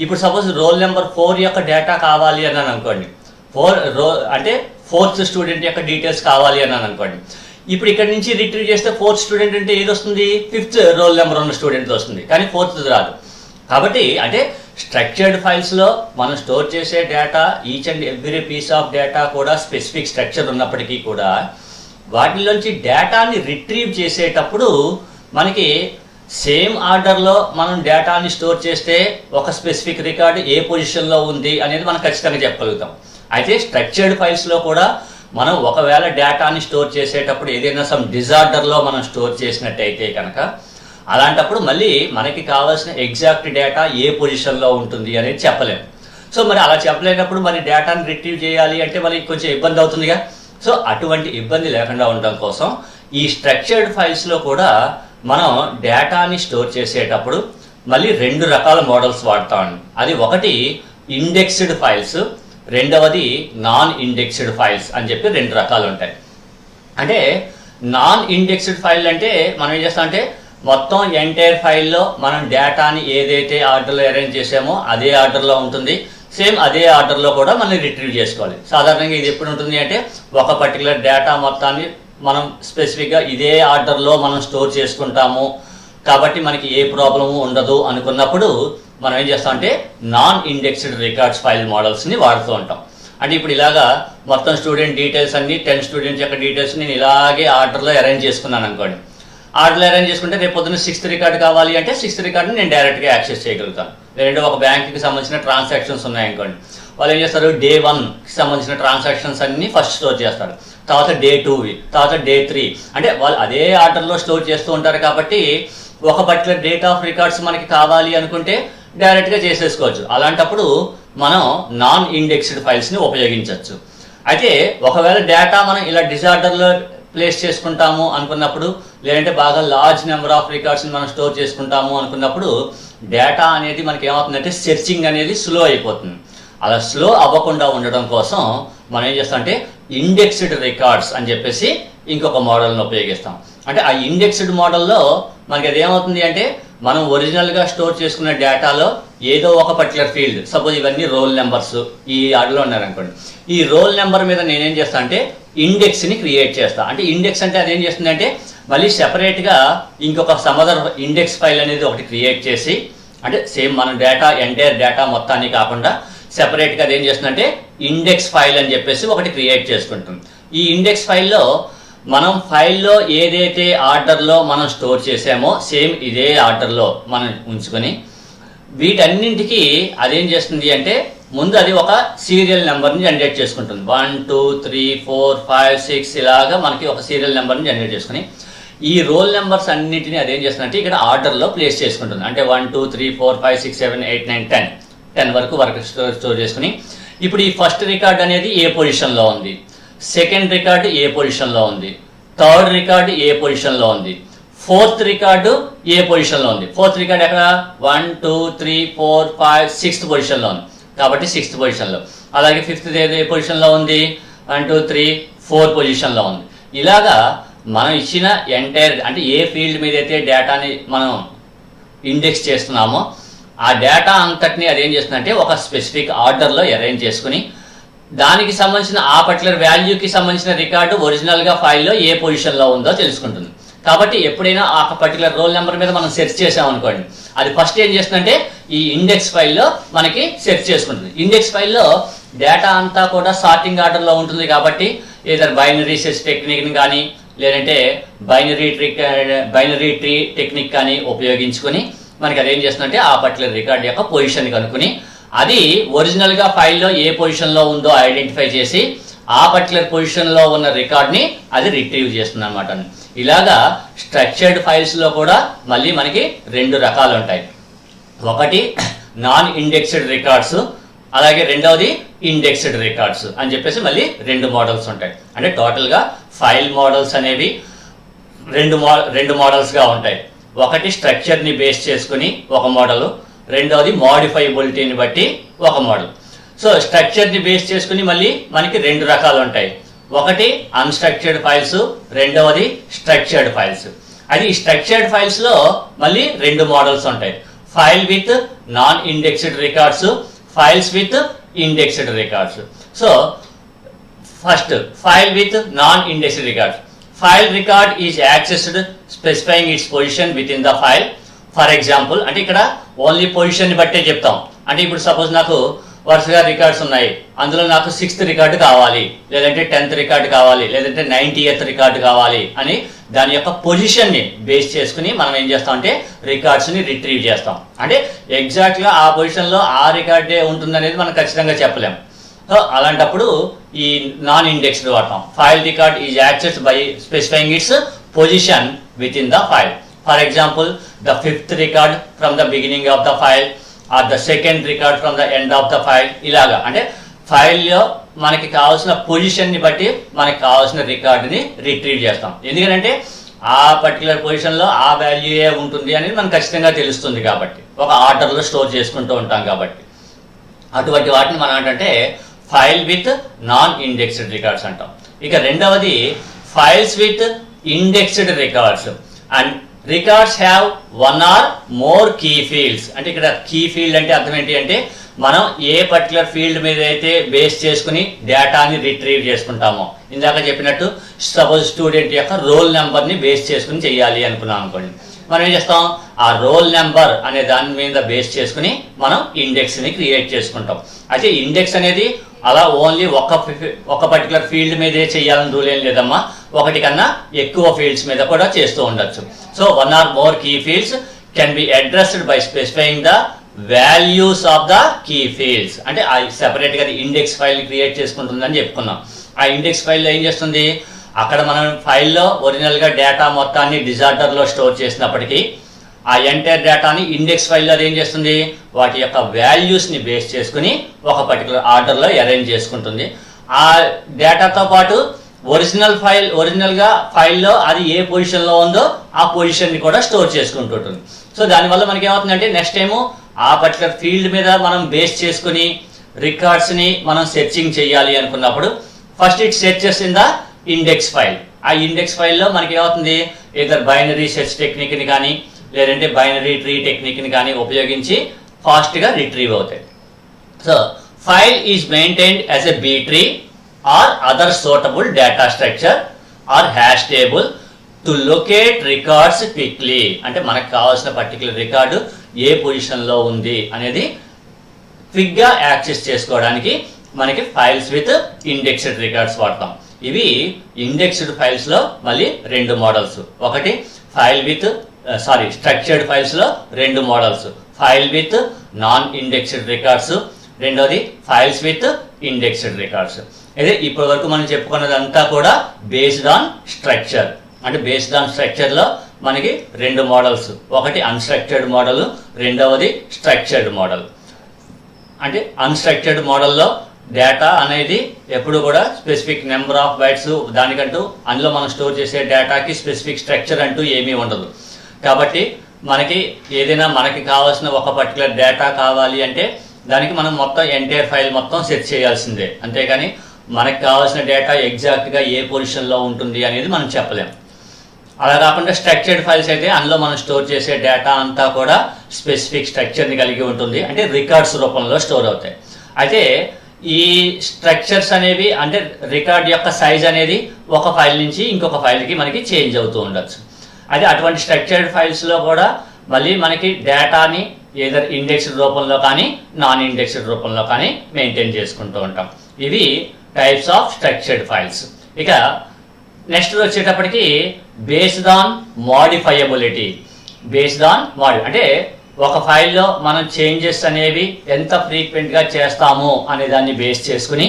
ఇప్పుడు సపోజ్ రోల్ నెంబర్ 4 యొక్క డేటా కావాలి అన్నాను అనుకోండి, అంటే 4th స్టూడెంట్ యొక్క డీటెయిల్స్ కావాలి అన్నాను అనుకోండి. ఇప్పుడు ఇక్కడ నుంచి రిట్రీవ్ చేస్తే 4th స్టూడెంట్ అంటే ఏది వస్తుంది, 5th రోల్ నెంబర్ ఉన్న స్టూడెంట్ వస్తుంది, కానీ 4th రాదు. కాబట్టి అంటే స్ట్రక్చర్డ్ ఫైల్స్లో మనం స్టోర్ చేసే data each and every piece of data కూడా స్పెసిఫిక్ స్ట్రక్చర్ ఉన్నప్పటికీ కూడా వాటిలోంచి డేటాని రిట్రీవ్ చేసేటప్పుడు మనకి సేమ్ ఆర్డర్లో మనం డేటాని స్టోర్ చేస్తే ఒక స్పెసిఫిక్ రికార్డు ఏ పొజిషన్లో ఉంది అనేది మనం ఖచ్చితంగా చెప్పగలుగుతాం. అయితే స్ట్రక్చర్డ్ ఫైల్స్లో కూడా మనం ఒకవేళ డేటాని స్టోర్ చేసేటప్పుడు ఏదైనా సమ్ డిజార్డర్లో మనం స్టోర్ చేసినట్టయితే కనుక అలాంటప్పుడు మళ్ళీ మనకి కావాల్సిన ఎగ్జాక్ట్ డేటా ఏ పొజిషన్లో ఉంటుంది అనేది చెప్పలేము. సో మరి అలా చెప్పలేనప్పుడు మరి డేటాని రిట్రీవ్ చేయాలి అంటే మనకి కొంచెం ఇబ్బంది అవుతుందిగా. సో అటువంటి ఇబ్బంది లేకుండా ఉండడం కోసం ఈ స్ట్రక్చర్డ్ ఫైల్స్లో కూడా మనం డేటాని స్టోర్ చేసేటప్పుడు మళ్ళీ 2 రకాల మోడల్స్ వాడతామండి. అది ఒకటి ఇండెక్స్డ్ ఫైల్స్, రెండవది నాన్ ఇండెక్స్డ్ ఫైల్స్ అని చెప్పి 2 రకాలు ఉంటాయి. అంటే నాన్ ఇండెక్స్డ్ ఫైల్ అంటే మనం ఏం చేస్తాం అంటే మొత్తం ఎంటైర్ ఫైల్లో మనం డేటాని ఏదైతే ఆర్డర్లో అరేంజ్ చేసామో అదే ఆర్డర్లో ఉంటుంది, సేమ్ అదే ఆర్డర్లో కూడా మనం రిట్రీవ్ చేసుకోవాలి. సాధారణంగా ఇది ఎప్పుడు ఉంటుంది అంటే ఒక పర్టికులర్ డేటా మొత్తాన్ని మనం స్పెసిఫిక్గా ఇదే ఆర్డర్లో మనం స్టోర్ చేసుకుంటాము కాబట్టి మనకి ఏ ప్రాబ్లము ఉండదు అనుకున్నప్పుడు మనం ఏం చేస్తామంటే నాన్ ఇండెక్స్డ్ రికార్డ్స్ ఫైల్ మోడల్స్ని వాడుతూ ఉంటాం. అంటే ఇప్పుడు ఇలాగా మొత్తం స్టూడెంట్ డీటెయిల్స్ అన్ని 10 స్టూడెంట్స్ యొక్క డీటెయిల్స్ నేను ఇలాగే ఆర్డర్లో అరేంజ్ చేసుకున్నాను అనుకోండి. ఆర్డర్లో అరేంజ్ చేసుకుంటే రేపు పొద్దున్న 6th రికార్డు కావాలి అంటే 6th రికార్డుని నేను డైరెక్ట్గా యాక్సెస్ చేయగలుగుతాను. లేదంటే ఒక బ్యాంక్కి సంబంధించిన ట్రాన్సాక్షన్స్ ఉన్నాయనుకోండి, వాళ్ళు ఏం చేస్తారు, Day 1కి సంబంధించిన ట్రాన్సాక్షన్స్ అన్ని ఫస్ట్ స్టోర్ చేస్తారు, తర్వాత Day 2వి, తర్వాత Day 3 అంటే వాళ్ళు అదే ఆర్డర్లో స్టోర్ చేస్తూ ఉంటారు. కాబట్టి ఒక పర్టికులర్ డేట్ ఆఫ్ రికార్డ్స్ మనకి కావాలి అనుకుంటే డైరెక్ట్గా చేసేసుకోవచ్చు. అలాంటప్పుడు మనం నాన్ ఇండెక్స్డ్ ఫైల్స్ని ఉపయోగించవచ్చు. అయితే ఒకవేళ డేటా మనం ఇలా డిజార్డర్లో ప్లేస్ చేసుకుంటాము అనుకున్నప్పుడు, లేదంటే బాగా లార్జ్ నెంబర్ ఆఫ్ రికార్డ్స్ని మనం స్టోర్ చేసుకుంటాము అనుకున్నప్పుడు డేటా అనేది మనకి ఏమవుతుందంటే సెర్చింగ్ అనేది స్లో అయిపోతుంది. అలా స్లో అవ్వకుండా ఉండడం కోసం మనం ఏం చేస్తాం ఇండెక్స్డ్ రికార్డ్స్ అని చెప్పేసి ఇంకొక మోడల్ని ఉపయోగిస్తాం. అంటే ఆ ఇండెక్స్డ్ మోడల్లో మనకి అది ఏమవుతుంది అంటే మనం ఒరిజినల్గా స్టోర్ చేసుకున్న డేటాలో ఏదో ఒక పర్టికులర్ ఫీల్డ్, సపోజ్ ఇవన్నీ రోల్ నెంబర్స్ ఈ ఆర్డర్లో ఉన్నారనుకోండి, ఈ రోల్ నెంబర్ మీద నేనేం చేస్తాను అంటే ఇండెక్స్ని క్రియేట్ చేస్తాను. అంటే ఇండెక్స్ అంటే అదేం చేస్తుందంటే మళ్ళీ సెపరేట్గా ఇంకొక సమదర్ ఇండెక్స్ ఫైల్ అనేది ఒకటి క్రియేట్ చేసి, అంటే సేమ్ మన డేటా ఎంటైర్ డేటా మొత్తాన్ని కాకుండా సెపరేట్గా అదేం చేస్తుందంటే ఇండెక్స్ ఫైల్ అని చెప్పేసి ఒకటి క్రియేట్ చేసుకుంటుంది. ఈ ఇండెక్స్ ఫైల్లో మనం ఫైల్లో ఏదైతే ఆర్డర్లో మనం స్టోర్ చేసామో సేమ్ ఇదే ఆర్డర్లో మనం ఉంచుకొని వీటన్నింటికి అదేం చేస్తుంది అంటే ముందు అది ఒక సీరియల్ నెంబర్ని జనరేట్ చేసుకుంటుంది. 1 2 3 4 5 6 ఇలాగా మనకి ఒక సీరియల్ నెంబర్ని జనరేట్ చేసుకుని ఈ రోల్ నెంబర్స్ అన్నింటినీ అదేం చేస్తుందంటే ఇక్కడ ఆర్డర్లో ప్లేస్ చేసుకుంటుంది. అంటే 1 2 3 4 5 6 7 8 9 10 వరకు స్టోర్ చేసుకుని ఇప్పుడు ఈ ఫస్ట్ రికార్డ్ అనేది ఏ పొజిషన్లో ఉంది, సెకండ్ రికార్డు ఏ పొజిషన్లో ఉంది, థర్డ్ రికార్డు ఏ పొజిషన్లో ఉంది, ఫోర్త్ రికార్డు ఏ పొజిషన్లో ఉంది. ఫోర్త్ రికార్డు ఎక్కడ 1 2 3 4 5 6th పొజిషన్లో ఉంది కాబట్టి 6th పొజిషన్లో. అలాగే ఫిఫ్త్ ఏ పొజిషన్లో ఉంది, 1 2 3 4 పొజిషన్లో ఉంది. ఇలాగా మనం ఇచ్చిన ఎంటైర్ అంటే ఏ ఫీల్డ్ మీద అయితే డేటాని మనం ఇండెక్స్ చేస్తున్నామో ఆ డేటా అంతటిని అదేం చేస్తుందంటే ఒక స్పెసిఫిక్ ఆర్డర్లో అరేంజ్ చేసుకుని దానికి సంబంధించిన ఆ పర్టికులర్ వాల్యూకి సంబంధించిన రికార్డు ఒరిజినల్గా ఫైల్లో ఏ పొజిషన్లో ఉందో తెలుసుకుంటుంది. కాబట్టి ఎప్పుడైనా ఆ పర్టికులర్ రోల్ నెంబర్ మీద మనం సెర్చ్ చేసామనుకోండి, అది ఫస్ట్ ఏం చేస్తుందంటే ఈ ఇండెక్స్ ఫైల్లో మనకి సెర్చ్ చేసుకుంటుంది. ఇండెక్స్ ఫైల్లో డేటా అంతా కూడా సార్టింగ్ ఆర్డర్లో ఉంటుంది కాబట్టి ఏదైనా బైనరీ సెర్చ్ టెక్నిక్ని కానీ లేదంటే బైనరీ ట్రీ టెక్నిక్ కానీ ఉపయోగించుకొని మనకి అదేం చేస్తుందంటే ఆ పర్టికులర్ రికార్డ్ యొక్క పొజిషన్ కనుక్కుని అది ఒరిజినల్గా ఫైల్లో ఏ పొజిషన్లో ఉందో ఐడెంటిఫై చేసి ఆ పర్టికులర్ పొజిషన్లో ఉన్న రికార్డ్ని అది రిట్రీవ్ చేస్తుంది అనమాట. ఇలాగా స్ట్రక్చర్డ్ ఫైల్స్లో కూడా మళ్ళీ మనకి 2 రకాలు ఉంటాయి. ఒకటి నాన్ ఇండెక్స్డ్ రికార్డ్స్, అలాగే రెండవది ఇండెక్స్డ్ రికార్డ్స్ అని చెప్పేసి మళ్ళీ 2 మోడల్స్ ఉంటాయి. అంటే టోటల్గా ఫైల్ మోడల్స్ అనేవి 2 మోడల్స్గా ఉంటాయి. ఒకటి స్ట్రక్చర్ని బేస్ చేసుకుని ఒక మోడల్, రెండవది మోడిఫైబిలిటీని బట్టి ఒక మోడల్. సో స్ట్రక్చర్ని బేస్ చేసుకుని మళ్ళీ మనకి 2 రకాలు ఉంటాయి. ఒకటి అన్స్ట్రక్చర్డ్ ఫైల్స్, రెండవది స్ట్రక్చర్డ్ ఫైల్స్. అది ఈ స్ట్రక్చర్డ్ ఫైల్స్లో మళ్ళీ 2 మోడల్స్ ఉంటాయి. File with non indexed records, files with indexed records. So first file with non indexed records. File record is accessed specifying it's position with in the file. For example అంటే ఇక్కడ only పొజిషన్ని బట్టే చెప్తాం. అంటే ఇప్పుడు suppose నాకు వరుసగా records ఉన్నాయి, అందులో నాకు 6th రికార్డు కావాలి, లేదంటే 10th రికార్డు కావాలి, లేదంటే 90th రికార్డు కావాలి అని దాని యొక్క పొజిషన్ని బేస్ చేసుకుని మనం ఏం చేస్తాం అంటే రికార్డ్స్ని రిట్రీవ్ చేస్తాం. అంటే ఎగ్జాక్ట్గా ఆ పొజిషన్లో ఆ రికార్డే ఉంటుందనేది మనం ఖచ్చితంగా చెప్పలేం. సో అలాంటప్పుడు ఈ నాన్ ఇండెక్స్డ్ వాడతాం. File record is accessed by specifying it's position with in the file. For example the 5th record from the beginning of the file or the 2nd record from the end of the file. ఇలాగా అంటే ఫైల్లో మనకి కావాల్సిన పొజిషన్ని బట్టి మనకి కావాల్సిన రికార్డుని retrieve చేస్తాం. ఎందుకంటే ఆ పర్టికులర్ పొజిషన్లో ఆ వాల్యూయే ఉంటుంది అనేది మనకు ఖచ్చితంగా తెలుస్తుంది కాబట్టి, ఒక ఆర్డర్లో స్టోర్ చేసుకుంటూ ఉంటాం కాబట్టి. అటువంటి వాటిని మనం ఏంటంటే file with non indexed records అంటాం. ఇక రెండవది files with indexed records. And records have 1 or more key fields. అంటే ఇక్కడ కీ ఫీల్డ్ అంటే అర్థం ఏంటి అంటే మనం ఏ పర్టికులర్ ఫీల్డ్ మీద అయితే బేస్ చేసుకుని డేటాని రిట్రీవ్ చేసుకుంటామో, ఇందాక చెప్పినట్టు సపోజ్ స్టూడెంట్ యొక్క రోల్ నెంబర్ని బేస్ చేసుకుని చెయ్యాలి అనుకున్నాం అనుకోండి, మనం ఏం చేస్తాం ఆ రోల్ నెంబర్ అనే దాని మీద బేస్ చేసుకుని మనం ఇండెక్స్ని క్రియేట్ చేసుకుంటాం. అయితే ఇండెక్స్ అనేది అలా ఓన్లీ ఒక పర్టికులర్ ఫీల్డ్ మీదే చేయాలని రూల్ ఏం లేదమ్మా, ఒకటి కన్నా ఎక్కువ ఫీల్డ్స్ మీద కూడా చేస్తూ ఉండొచ్చు. So 1 or more key fields can be addressed by specifying the values of the key fields. అంటే ఆ సెపరేట్గా ఇండెక్స్ ఫైల్ని క్రియేట్ చేసుకుంటుందని చెప్పుకున్నాం. ఆ ఇండెక్స్ ఫైల్లో ఏం చేస్తుంది, అక్కడ మనం ఫైల్లో ఒరిజినల్గా డేటా మొత్తాన్ని డిజార్డర్లో స్టోర్ చేసినప్పటికీ ఆ ఎంటైర్ డేటాని ఇండెక్స్ ఫైల్లో ఏం చేస్తుంది, వాటి యొక్క వాల్యూస్ని బేస్ చేసుకుని ఒక పర్టికులర్ ఆర్డర్లో అరేంజ్ చేసుకుంటుంది. ఆ డేటాతో పాటు ఒరిజినల్గా ఫైల్లో అది ఏ పొజిషన్లో ఉందో ఆ పొజిషన్ని కూడా స్టోర్ చేసుకుంటుంటుంది. సో దానివల్ల మనకి ఏమవుతుందంటే నెక్స్ట్ టైము ఆ పర్టికులర్ ఫీల్డ్ మీద మనం బేస్ చేసుకుని రికార్డ్స్ని మనం సెర్చింగ్ చేయాలి అనుకున్నప్పుడు first it searches in the index file. ఆ ఇండెక్స్ ఫైల్లో మనకి ఏమవుతుంది, ఇద్దరు బైనరీ సెర్చ్ టెక్నిక్ని కానీ లేదంటే బైనరీ ట్రీ టెక్నిక్ని కానీ ఉపయోగించి ఫాస్ట్గా రిట్రీవ్ అవుతాయి. So file is maintained as a B tree or other suitable data structure or hash table to locate records quickly. అంటే మనకు కావాల్సిన పర్టికులర్ రికార్డు ఏ పొజిషన్లో ఉంది అనేది క్విక్గా యాక్సెస్ చేసుకోవడానికి మనకి ఫైల్స్ విత్ ఇండెక్స్డ్ రికార్డ్స్ వాడతాం. ఇవి ఇండెక్స్డ్ ఫైల్స్లో మళ్ళీ రెండు మోడల్స్. ఒకటి ఫైల్ విత్ స్ట్రక్చర్డ్ ఫైల్స్లో రెండు models, file with non indexed records, రెండోది ఫైల్స్ విత్ ఇండెక్స్డ్ రికార్డ్స్. అయితే ఇప్పటి వరకు మనం చెప్పుకున్నదంతా కూడా బేస్డ్ ఆన్ స్ట్రక్చర్. అంటే బేస్డ్ ఆన్ స్ట్రక్చర్లో మనకి రెండు మోడల్స్, ఒకటి అన్స్ట్రక్చర్డ్ మోడల్, రెండవది స్ట్రక్చర్డ్ మోడల్. అంటే అన్స్ట్రక్చర్డ్ మోడల్లో డేటా అనేది ఎప్పుడు కూడా స్పెసిఫిక్ నెంబర్ ఆఫ్ బైట్స్ దానికంటూ అందులో మనం స్టోర్ చేసే డేటాకి స్పెసిఫిక్ స్ట్రక్చర్ అంటూ ఏమీ ఉండదు. కాబట్టి మనకి ఏదైనా మనకి కావాల్సిన ఒక పర్టికులర్ డేటా కావాలి అంటే దానికి మనం మొత్తం ఎంటైర్ ఫైల్ మొత్తం సెట్ చేయాల్సిందే. అంతేకాని మనకి కావాల్సిన డేటా ఎగ్జాక్ట్గా ఏ పొజిషన్లో ఉంటుంది అనేది మనం చెప్పలేం. అలా కాకుండా స్ట్రక్చర్డ్ ఫైల్స్ అయితే అందులో మనం స్టోర్ చేసే డేటా అంతా కూడా స్పెసిఫిక్ స్ట్రక్చర్ని కలిగి ఉంటుంది, అంటే రికార్డ్స్ రూపంలో స్టోర్ అవుతాయి. అయితే ఈ స్ట్రక్చర్స్ అనేవి అంటే రికార్డ్ యొక్క సైజ్ అనేది ఒక ఫైల్ నుంచి ఇంకొక ఫైల్కి మనకి చేంజ్ అవుతూ ఉండొచ్చు. అయితే అటువంటి స్ట్రక్చర్డ్ ఫైల్స్లో కూడా మళ్ళీ మనకి డేటాని ఏదర్ ఇండెక్స్డ్ రూపంలో కానీ నాన్ ఇండెక్స్డ్ రూపంలో కానీ మెయింటైన్ చేసుకుంటూ ఉంటాం. ఇవి టైప్స్ ఆఫ్ స్ట్రక్చర్డ్ ఫైల్స్. ఇక నెక్స్ట్ వచ్చేటప్పటికి బేస్డ్ ఆన్ మోడిఫైయబిలిటీ. బేస్డ్ ఆన్ అంటే ఒక ఫైల్లో మనం చేంజెస్ అనేవి ఎంత ఫ్రీక్వెంట్గా చేస్తాము అనే దాన్ని బేస్ చేసుకుని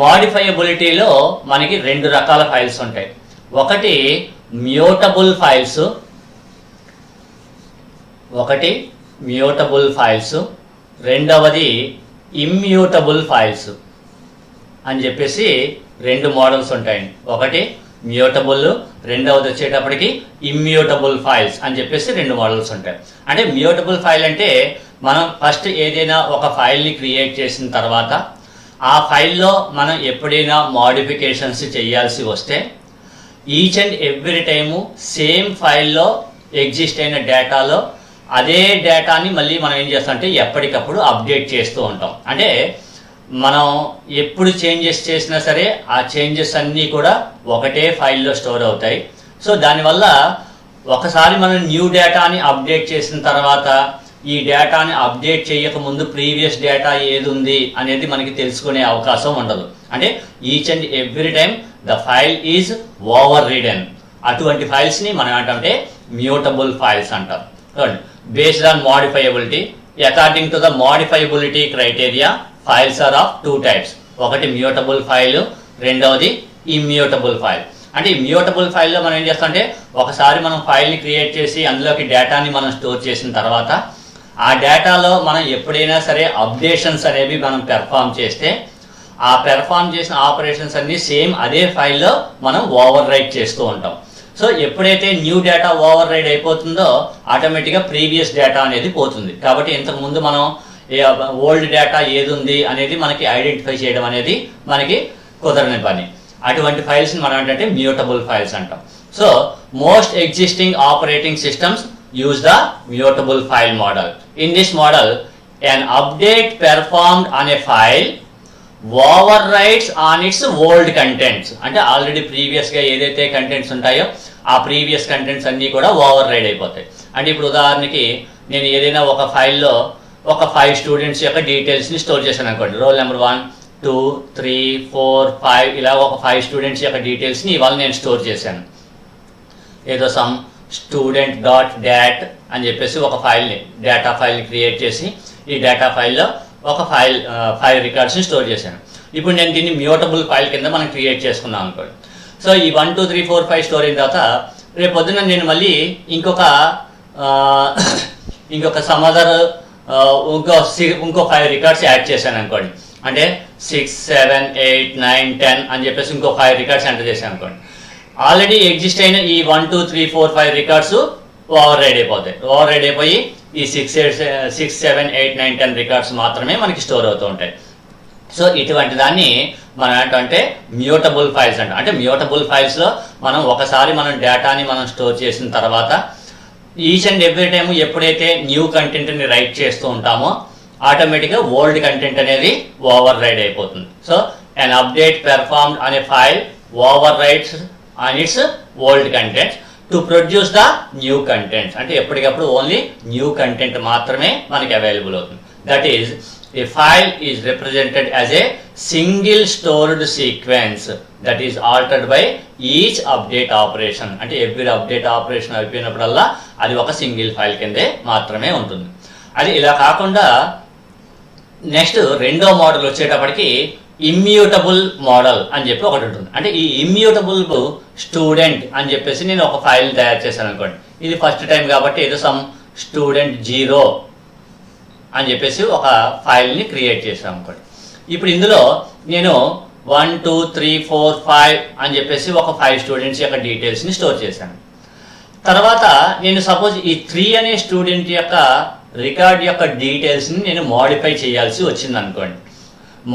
మోడిఫైయబిలిటీలో మనకి రెండు రకాల ఫైల్స్ ఉంటాయి. ఒకటి మ్యూటబుల్ ఫైల్స్, రెండవది ఇమ్యూటబుల్ ఫైల్స్ అని చెప్పేసి రెండు మోడల్స్ ఉంటాయండి. ఒకటి మ్యూటబుల్, రెండవది వచ్చేటప్పటికి ఇమ్యూటబుల్ ఫైల్స్ అని చెప్పేసి రెండు మోడల్స్ ఉంటాయి. అంటే మ్యూటబుల్ ఫైల్ అంటే మనం ఫస్ట్ ఏదైనా ఒక ఫైల్ని క్రియేట్ చేసిన తర్వాత ఆ ఫైల్లో మనం ఎప్పుడైనా మోడిఫికేషన్స్ చేయాల్సి వస్తే each and every time same ఫైల్లో ఎగ్జిస్ట్ అయిన డేటాలో అదే డేటాని మళ్ళీ మనం ఏం చేస్తాం అంటే ఎప్పటికప్పుడు అప్డేట్ చేస్తూ ఉంటాం. అంటే మనం ఎప్పుడు చేంజెస్ చేసినా సరే ఆ చేంజెస్ అన్నీ కూడా ఒకటే ఫైల్లో స్టోర్ అవుతాయి. సో దానివల్ల ఒకసారి మనం న్యూ డేటాని అప్డేట్ చేసిన తర్వాత ఈ డేటాని అప్డేట్ చేయకముందు ప్రీవియస్ డేటా ఏది ఉంది అనేది మనకి తెలుసుకునే అవకాశం ఉండదు. అంటే each and every time the file is overridden. అటువంటి ఫైల్స్ని మనం ఏంటంటే మ్యూటబుల్ ఫైల్స్ అంటాం. Based on modifiability, according to the modifiability criteria files are of two types. ఒకటి మ్యూటబుల్ ఫైల్, రెండవది ఇమ్యూటబుల్ ఫైల్. అంటే ఈ మ్యూటబుల్ ఫైల్లో మనం ఏం చేస్తామంటే ఒకసారి మనం ఫైల్ని క్రియేట్ చేసి అందులోకి డేటాని మనం స్టోర్ చేసిన తర్వాత ఆ డేటాలో మనం ఎప్పుడైనా సరే అప్డేషన్స్ అనేవి మనం పెర్ఫామ్ చేస్తే ఆ పెర్ఫామ్ చేసిన ఆపరేషన్స్ అన్ని సేమ్ అదే ఫైల్లో మనం ఓవర్ రైట్ చేస్తూ ఉంటాం. సో ఎప్పుడైతే న్యూ డేటా ఓవర్ రైడ్ అయిపోతుందో ఆటోమేటిక్గా ప్రీవియస్ డేటా అనేది పోతుంది. కాబట్టి ఇంతకుముందు మనం ఓల్డ్ డేటా ఏది ఉంది అనేది మనకి ఐడెంటిఫై చేయడం అనేది మనకి కుదరని పని. అటువంటి ఫైల్స్ని మనం ఏంటంటే మ్యూటబుల్ ఫైల్స్ అంటాం. So most existing operating systems use the mutable file model. In this model an update performed on a file overwrites on its old contents. అంటే ఆల్రెడీ ప్రీవియస్గా ఏదైతే కంటెంట్స్ ఉంటాయో ఆ ప్రీవియస్ కంటెంట్స్ అన్నీ కూడా ఓవర్ రైడ్ అయిపోతాయి. అంటే ఇప్పుడు ఉదాహరణకి నేను ఏదైనా ఒక ఫైల్లో ఒక 5 స్టూడెంట్స్ యొక్క డీటెయిల్స్ని స్టోర్ చేశాను అనుకోండి. రోల్ నెంబర్ 1, 2, 3, 4, 5 ఇలా ఒక 5 స్టూడెంట్స్ యొక్క డీటెయిల్స్ని ఇవాళ నేను స్టోర్ చేశాను. ఏదో సమ్ స్టూడెంట్ డాట్ డాట్ అని చెప్పేసి ఒక డేటా ఫైల్ని క్రియేట్ చేసి ఈ డేటా ఫైల్లో ఒక 5 రికార్డ్స్ని స్టోర్ చేశాను. ఇప్పుడు నేను దీన్ని మ్యూటబుల్ ఫైల్ కింద మనం క్రియేట్ చేసుకున్నాం అనుకోండి. సో ఈ 1, 2, 3, 4, 5 స్టోర్ అయిన తర్వాత రేపు పొద్దున నేను మళ్ళీ ఇంకొక సమాదర్ ఇంకో 5 రికార్డ్స్ యాడ్ చేశాను అనుకోండి. అంటే 6, 7, 8, 9, 10 అని చెప్పేసి ఇంకో 5 రికార్డ్స్ ఎంటర్ చేశాను అనుకోండి. ఆల్రెడీ ఎగ్జిస్ట్ అయిన ఈ 1, 2, 3, 4, 5 రికార్డ్స్ ఓవర్ రైడ్ అయిపోతాయి. ఓవర్ రైడ్ అయిపోయి ఈ 6, 7, 8, 9, 10 రికార్డ్స్ మాత్రమే మనకి స్టోర్ అవుతూ ఉంటాయి. సో ఇటువంటి దాన్ని మనం ఏంటంటే మ్యూటబుల్ ఫైల్స్ అంటాం. అంటే మ్యూటబుల్ ఫైల్స్లో మనం ఒకసారి మనం డేటాని మనం స్టోర్ చేసిన తర్వాత ఈచ్ అండ్ ఎవ్రీ టైము ఎప్పుడైతే న్యూ కంటెంట్ని రైట్ చేస్తూ ఉంటామో ఆటోమేటిక్గా ఓల్డ్ కంటెంట్ అనేది ఓవర్ రైడ్ అయిపోతుంది. So an update performed on a file overwrites on its old content to produce the new content. అంటే ఎప్పటికప్పుడు ఓన్లీ న్యూ కంటెంట్ మాత్రమే మనకి అవైలబుల్ అవుతుంది. That is a file is represented as a single stored sequence that is altered by each update operation. అంటే every update operation అయిపోయినప్పుడల్లా అది ఒక single file కిందే మాత్రమే ఉంటుంది. అది ఇలా కాకుండా నెక్స్ట్ రెండో మోడల్ వచ్చేటప్పటికి ఇమ్యూటబుల్ మోడల్ అని చెప్పి ఒకటి ఉంటుంది. అంటే ఈ ఇమ్యూటబుల్ స్టూడెంట్ అని చెప్పేసి నేను ఒక ఫైల్ తయారు చేశాను అనుకోండి. ఇది ఫస్ట్ టైం కాబట్టి ఏదో సమ్ స్టూడెంట్ 0 అని చెప్పేసి ఒక ఫైల్ని క్రియేట్ చేశాను అనుకోండి. ఇప్పుడు ఇందులో నేను 1 2 3 4 5 అని చెప్పేసి ఒక 5 స్టూడెంట్స్ యొక్క డీటెయిల్స్ని స్టోర్ చేశాను. తర్వాత నేను సపోజ్ ఈ 3 అనే స్టూడెంట్ యొక్క రికార్డ్ యొక్క డీటెయిల్స్ని నేను మోడిఫై చేయాల్సి వచ్చింది అనుకోండి.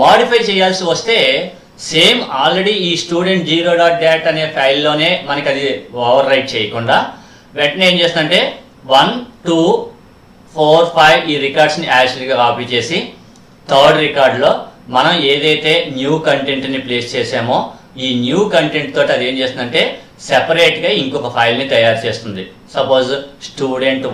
మోడిఫై చేయాల్సి వస్తే సేమ్ ఆల్రెడీ ఈ స్టూడెంట్ 0.dat అనే ఫైల్లోనే మనకి అది ఓవర్ రైట్ చేయకుండా వెంటనే ఏం చేస్తుందంటే 1 2 4 5 ఈ రికార్డ్స్ని యాక్చువల్గా కాపీ చేసి థర్డ్ రికార్డ్లో మనం ఏదైతే న్యూ కంటెంట్ని ప్లేస్ చేసామో ఈ న్యూ కంటెంట్ తోటి అది ఏం చేస్తుందంటే సెపరేట్గా ఇంకొక ఫైల్ని తయారు చేస్తుంది. సపోజ్ స్టూడెంట్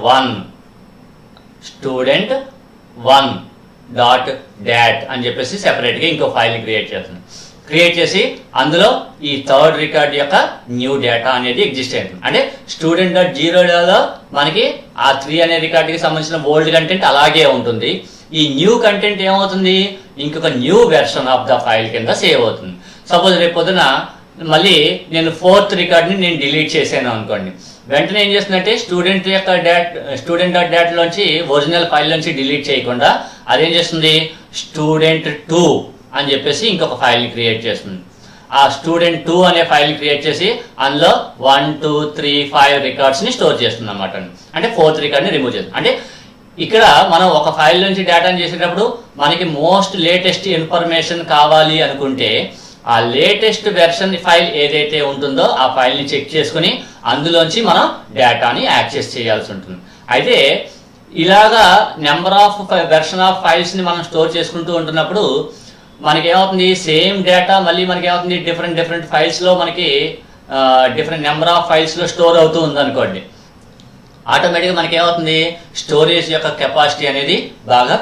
1.dat అని చెప్పేసి సెపరేట్గా ఇంకో ఫైల్ని క్రియేట్ చేస్తుంది. క్రియేట్ చేసి అందులో ఈ థర్డ్ రికార్డ్ యొక్క న్యూ డేటా అనేది ఎగ్జిస్ట్ అవుతుంది. అంటే student.0లో మనకి ఆ 3 అనే రికార్డుకి సంబంధించిన ఓల్డ్ కంటెంట్ అలాగే ఉంటుంది. ఈ న్యూ కంటెంట్ ఏమవుతుంది, ఇంకొక new version of the file కింద సేవ్ అవుతుంది. సపోజ్ రేపు పొద్దున మళ్ళీ నేను 4th రికార్డ్ని నేను డిలీట్ చేశాను అనుకోండి. వెంటనే ఏం చేస్తుందంటే student.dat లోంచి ఒరిజినల్ ఫైల్ నుంచి డిలీట్ చేయకుండా అదేం చేస్తుంది student2 అని చెప్పేసి ఇంకొక ఫైల్ని క్రియేట్ చేస్తుంది. ఆ student2 అనే ఫైల్ని క్రియేట్ చేసి అందులో 1 2 3 5 రికార్డ్స్ని స్టోర్ చేస్తుంది అన్నమాట. అంటే 4th రికార్డ్ని రిమూవ్ చేస్తుంది. అంటే ఇక్కడ మనం ఒక ఫైల్ నుంచి డేటాని చేసేటప్పుడు మనకి మోస్ట్ లేటెస్ట్ ఇన్ఫర్మేషన్ కావాలి అనుకుంటే ఆ లేటెస్ట్ వెర్షన్ ఫైల్ ఏదైతే ఉంటుందో ఆ ఫైల్ని చెక్ చేసుకుని అందులోంచి మనం డేటాని యాక్సెస్ చేయాల్సి ఉంటుంది. అయితే ఇలాగా నెంబర్ ఆఫ్ వెర్షన్ ఆఫ్ ఫైల్స్ని మనం స్టోర్ చేసుకుంటూ ఉంటున్నప్పుడు మనకి ఏమవుతుంది, సేమ్ డేటా మళ్ళీ మనకి ఏమవుతుంది డిఫరెంట్ ఫైల్స్లో మనకి డిఫరెంట్ నెంబర్ ఆఫ్ ఫైల్స్లో స్టోర్ అవుతూ ఉందనుకోండి. ఆటోమేటిక్గా మనకి ఏమవుతుంది స్టోరేజ్ యొక్క కెపాసిటీ అనేది బాగా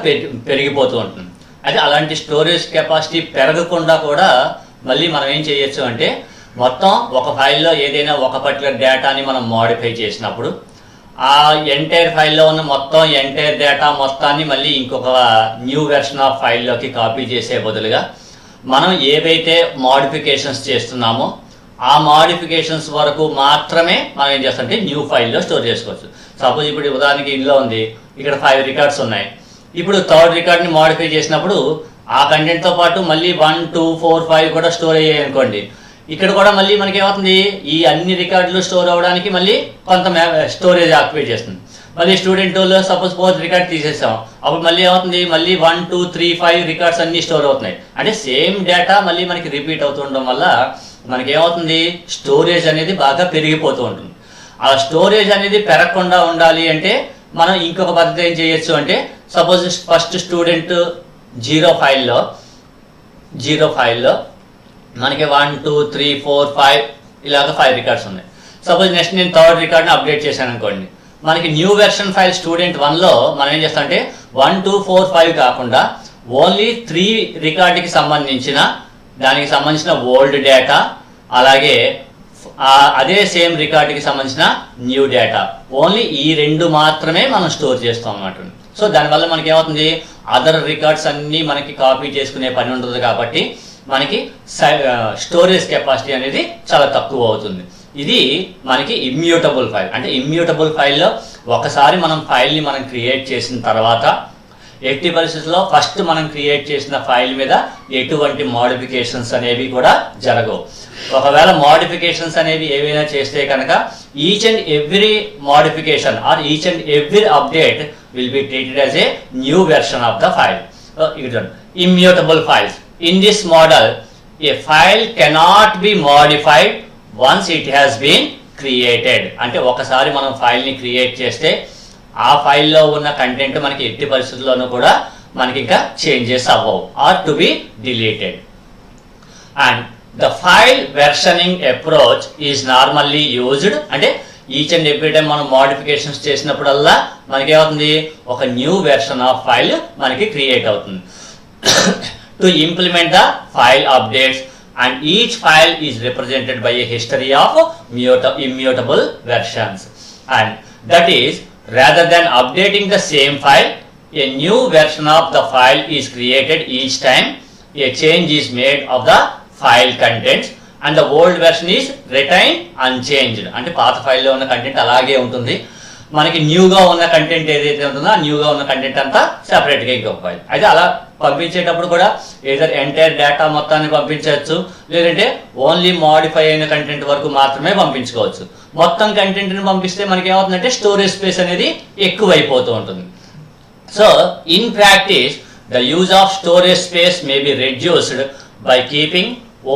పెరిగిపోతూ ఉంటుంది. అయితే అలాంటి స్టోరేజ్ కెపాసిటీ పెరగకుండా కూడా మళ్ళీ మనం ఏం చేయొచ్చు అంటే మొత్తం ఒక ఫైల్లో ఏదైనా ఒక పర్టికులర్ డేటాని మనం మోడిఫై చేసినప్పుడు ఆ ఎంటైర్ ఫైల్లో ఉన్న మొత్తం ఎంటైర్ డేటా మొత్తాన్ని మళ్ళీ ఇంకొక న్యూ వెర్షన్ ఆఫ్ ఫైల్లోకి కాపీ చేసే బదులుగా మనం ఏవైతే మోడిఫికేషన్స్ చేస్తున్నామో ఆ మోడిఫికేషన్స్ వరకు మాత్రమే మనం ఏం చేస్తామంటే న్యూ ఫైల్లో స్టోర్ చేసుకోవచ్చు. సపోజ్ ఇప్పుడు ఉదాహరణకి ఇందులో ఉంది, ఇక్కడ 5 రికార్డ్స్ ఉన్నాయి. ఇప్పుడు థర్డ్ రికార్డ్ని మోడిఫై చేసినప్పుడు ఆ కంటెంట్తో పాటు మళ్ళీ 1 2 4 5 కూడా స్టోర్ అయ్యాయి అనుకోండి. ఇక్కడ కూడా మళ్ళీ మనకి ఏమవుతుంది ఈ అన్ని రికార్డులు స్టోర్ అవ్వడానికి మళ్ళీ కొంత స్టోరేజ్ యాక్టివేట్ చేస్తుంది. మళ్ళీ student2లో సపోజ్ 4th రికార్డ్ తీసేసాం, అప్పుడు మళ్ళీ ఏమవుతుంది మళ్ళీ 1 2 3 5 రికార్డ్స్ అన్ని స్టోర్ అవుతున్నాయి. అంటే సేమ్ డేటా మళ్ళీ మనకి రిపీట్ అవుతుండడం వల్ల మనకి ఏమవుతుంది స్టోరేజ్ అనేది బాగా పెరిగిపోతూ ఉంటుంది. ఆ స్టోరేజ్ అనేది పెరగకుండా ఉండాలి అంటే మనం ఇంకొక పద్ధతి ఏం చేయొచ్చు అంటే సపోజ్ ఫస్ట్ స్టూడెంట్ 0 ఫైల్లో మనకి 1 2 3 4 5 ఇలాగ 5 రికార్డ్స్ ఉన్నాయి. సపోజ్ నెక్స్ట్ నేను థర్డ్ రికార్డ్ని అప్డేట్ చేశాను అనుకోండి. మనకి న్యూ వెర్షన్ ఫైల్ student1లో మనం ఏం చేస్తామంటే 1 2 4 5 కాకుండా ఓన్లీ 3 రికార్డుకి సంబంధించిన దానికి సంబంధించిన ఓల్డ్ డేటా అలాగే అదే సేమ్ రికార్డుకి సంబంధించిన న్యూ డేటా ఓన్లీ ఈ 2 మాత్రమే మనం స్టోర్ చేస్తాం అన్నమాట. సో దానివల్ల మనకి ఏమవుతుంది అదర్ రికార్డ్స్ అన్నీ మనకి కాపీ చేసుకునే పని ఉంటుంది కాబట్టి మనకి స్టోరేజ్ కెపాసిటీ అనేది చాలా తక్కువ అవుతుంది. ఇది మనకి ఇమ్యూటబుల్ ఫైల్. అంటే ఇమ్యూటబుల్ ఫైల్లో ఒకసారి మనం ఫైల్ని మనం క్రియేట్ చేసిన తర్వాత ఎట్టి పరిస్థితుల్లో ఫస్ట్ మనం క్రియేట్ చేసిన ఫైల్ మీద ఎటువంటి మోడిఫికేషన్స్ అనేవి కూడా జరగవు. ఒకవేళ మోడిఫికేషన్స్ అనేవి ఏవైనా చేస్తే కనుక each and every modification or each and every update will be treated as a new version of the file. Immutable files in this model a file cannot be modified once it has been created. అంటే ఒకసారి మనం ఫైల్ని create చేస్తే ఆ ఫైల్లో ఉన్న content మనకి ఎట్టి పరిస్థితుల్లోనూ కూడా మనకి ఇంకా చేంజెస్ అవ్వవు or to be deleted. And the file versioning approach is normally used. అంటే ఈచ్ అండ్ ఎవ్రీ టైం మనం మోడిఫికేషన్స్ చేసినప్పుడల్లా మనకి ఏమవుతుంది, ఒక న్యూ వెర్షన్ ఆఫ్ ఫైల్ మనకి క్రియేట్ అవుతుంది. To implement the file updates and each file is represented by a history of immutable versions, and that is, rather than updating the same file, a new version of the file is created each time a change is made of the file contents, and the old version is retained unchanged. అంటే పాత ఫైల్లో ఉన్న content అలాగే ఉంటుంది, మనకి న్యూగా ఉన్న content ఏదైతే ఉంటుందో ఆ న్యూగా ఉన్న కంటెంట్ అంతా సెపరేట్గా ఇంకొక ఫైల్. అయితే అలా పంపించేటప్పుడు కూడా ఏదర్ ఎంటైర్ డేటా మొత్తాన్ని పంపించవచ్చు, లేదంటే ఓన్లీ మోడిఫై అయిన కంటెంట్ వరకు మాత్రమే పంపించుకోవచ్చు. మొత్తం కంటెంట్ని పంపిస్తే మనకి ఏమవుతుందంటే స్టోరేజ్ స్పేస్ అనేది ఎక్కువైపోతూ ఉంటుంది. So in practice the use of storage space may be reduced by keeping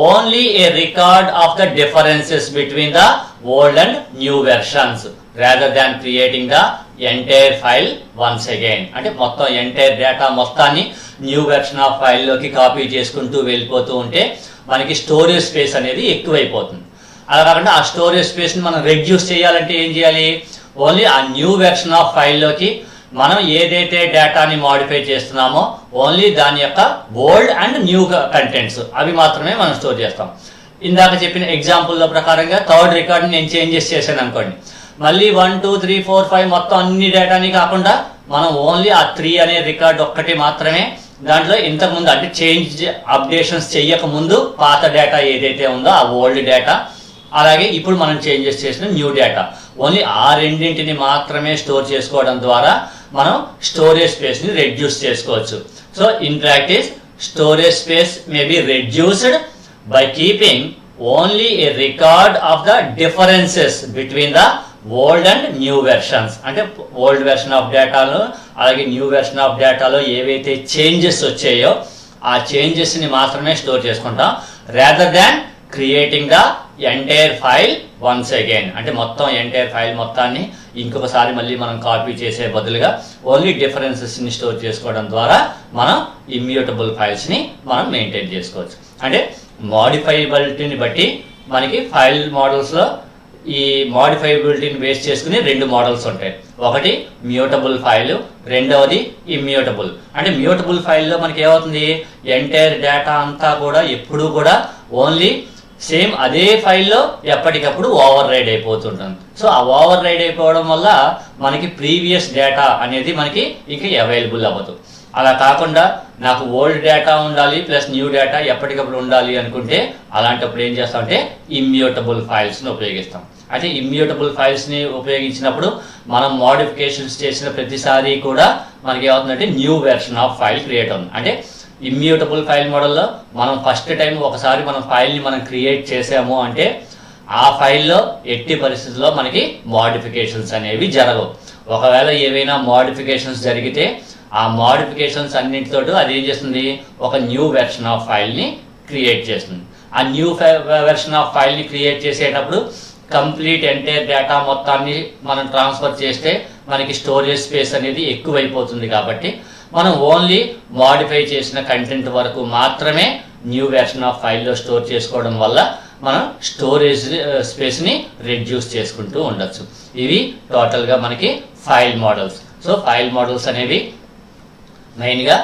only A record of the differences between the old and new versions rather than creating the entire file once again. అంటే మొత్తం entire data మొత్తాన్ని new version of ఫైల్లోకి copy చేసుకుంటూ వెళ్ళిపోతూ ఉంటే మనకి storage space అనేది ఎక్కువైపోతుంది. అలా కాకుండా ఆ స్టోరేజ్ స్పేస్ని మనం రెడ్యూస్ చేయాలంటే ఏం చేయాలి, ఓన్లీ ఆ న్యూ వెర్షన్ ఆఫ్ ఫైల్లోకి మనం ఏదైతే డేటాని మాడిఫై చేస్తున్నామో ఓన్లీ దాని యొక్క ఓల్డ్ అండ్ న్యూ కంటెంట్స్ అవి మాత్రమే మనం స్టోర్ చేస్తాం. ఇందాక చెప్పిన ఎగ్జాంపుల్లో ప్రకారంగా థర్డ్ రికార్డ్ని నేను చేంజెస్ చేశాను అనుకోండి, మళ్ళీ 1 2 3 4 5 మొత్తం అన్ని డేటాని కాకుండా మనం ఓన్లీ ఆ 3 అనే రికార్డ్ ఒక్కటి మాత్రమే దాంట్లో ఇంతకుముందు అంటే చేంజ్ అప్డేషన్స్ చెయ్యక ముందు పాత డేటా ఏదైతే ఉందో ఆ ఓల్డ్ డేటా, అలాగే ఇప్పుడు మనం చేంజెస్ చేసిన న్యూ డేటా, ఓన్లీ ఆ రెండింటిని మాత్రమే స్టోర్ చేసుకోవడం ద్వారా మనం స్టోరేజ్ స్పేస్ని రెడ్యూస్ చేసుకోవచ్చు. So in practice storage space may be reduced by keeping only A record of the differences between the old and new versions. అంటే ఓల్డ్ వెర్షన్ ఆఫ్ డేటాలో అలాగే న్యూ వెర్షన్ ఆఫ్ డేటాలో ఏవైతే changes వచ్చాయో ఆ చేంజెస్ని మాత్రమే store చేసుకుంటాం, rather than creating the entire file once again. అంటే మొత్తం ఎంటైర్ ఫైల్ మొత్తాన్ని ఇంకొకసారి మళ్ళీ మనం కాపీ చేసే బదులుగా ఓన్లీ డిఫరెన్సెస్ని స్టోర్ చేసుకోవడం ద్వారా మనం ఇమ్యూటబుల్ ఫైల్స్ని మనం మెయింటైన్ చేసుకోవచ్చు. అంటే మోడిఫైబిలిటీని బట్టి మనకి ఫైల్ మోడల్స్లో ఈ మోడిఫైబిలిటీని బేస్ చేసుకుని 2 మోడల్స్ ఉంటాయి. ఒకటి మ్యూటబుల్ ఫైల్, రెండవది ఇమ్యూటబుల్. అంటే మ్యూటబుల్ ఫైల్లో మనకి ఏమవుతుంది, ఎంటైర్ డేటా అంతా కూడా ఎప్పుడూ కూడా ఓన్లీ సేమ్ అదే ఫైల్లో ఎప్పటికప్పుడు ఓవర్ రైడ్ అయిపోతుంటుంది. సో ఆ ఓవర్ రైడ్ అయిపోవడం వల్ల మనకి ప్రీవియస్ డేటా అనేది మనకి ఇంకా అవైలబుల్ అవ్వదు. అలా కాకుండా నాకు ఓల్డ్ డేటా ఉండాలి ప్లస్ న్యూ డేటా ఎప్పటికప్పుడు ఉండాలి అనుకుంటే అలాంటప్పుడు ఏం చేస్తామంటే ఇమ్యూటబుల్ ఫైల్స్ని ఉపయోగిస్తాం. అయితే ఇమ్యూటబుల్ ఫైల్స్ని ఉపయోగించినప్పుడు మనం మోడిఫికేషన్స్ చేసిన ప్రతిసారి కూడా మనకి ఏమవుతుందంటే new version of file create అవుతుంది. అంటే ఇమ్యూటబుల్ ఫైల్ మోడల్లో మనం ఫస్ట్ టైం ఒకసారి మనం ఫైల్ని మనం క్రియేట్ చేసాము అంటే ఆ ఫైల్లో ఎట్టి పరిస్థితుల్లో మనకి మోడిఫికేషన్స్ అనేవి జరగవు. ఒకవేళ ఏవైనా మోడిఫికేషన్స్ జరిగితే ఆ మోడిఫికేషన్స్ అన్నింటితో అది ఏం చేస్తుంది, ఒక న్యూ వెర్షన్ ఆఫ్ ఫైల్ని క్రియేట్ చేస్తుంది. ఆ న్యూ వెర్షన్ ఆఫ్ ఫైల్ని క్రియేట్ చేసేటప్పుడు కంప్లీట్ ఎంటైర్ డేటా మొత్తాన్ని మనం ట్రాన్స్ఫర్ చేస్తే మనకి స్టోరేజ్ స్పేస్ అనేది ఎక్కువైపోతుంది. కాబట్టి మనం ఓన్లీ మోడిఫై చేసిన కంటెంట్ వరకు మాత్రమే న్యూ వెర్షన్ ఆఫ్ ఫైల్లో స్టోర్ చేసుకోవడం వల్ల మనం స్టోరేజ్ స్పేస్ని రెడ్యూస్ చేసుకుంటూ ఉండొచ్చు. ఇవి టోటల్గా మనకి file models. So file models అనేవి మెయిన్గా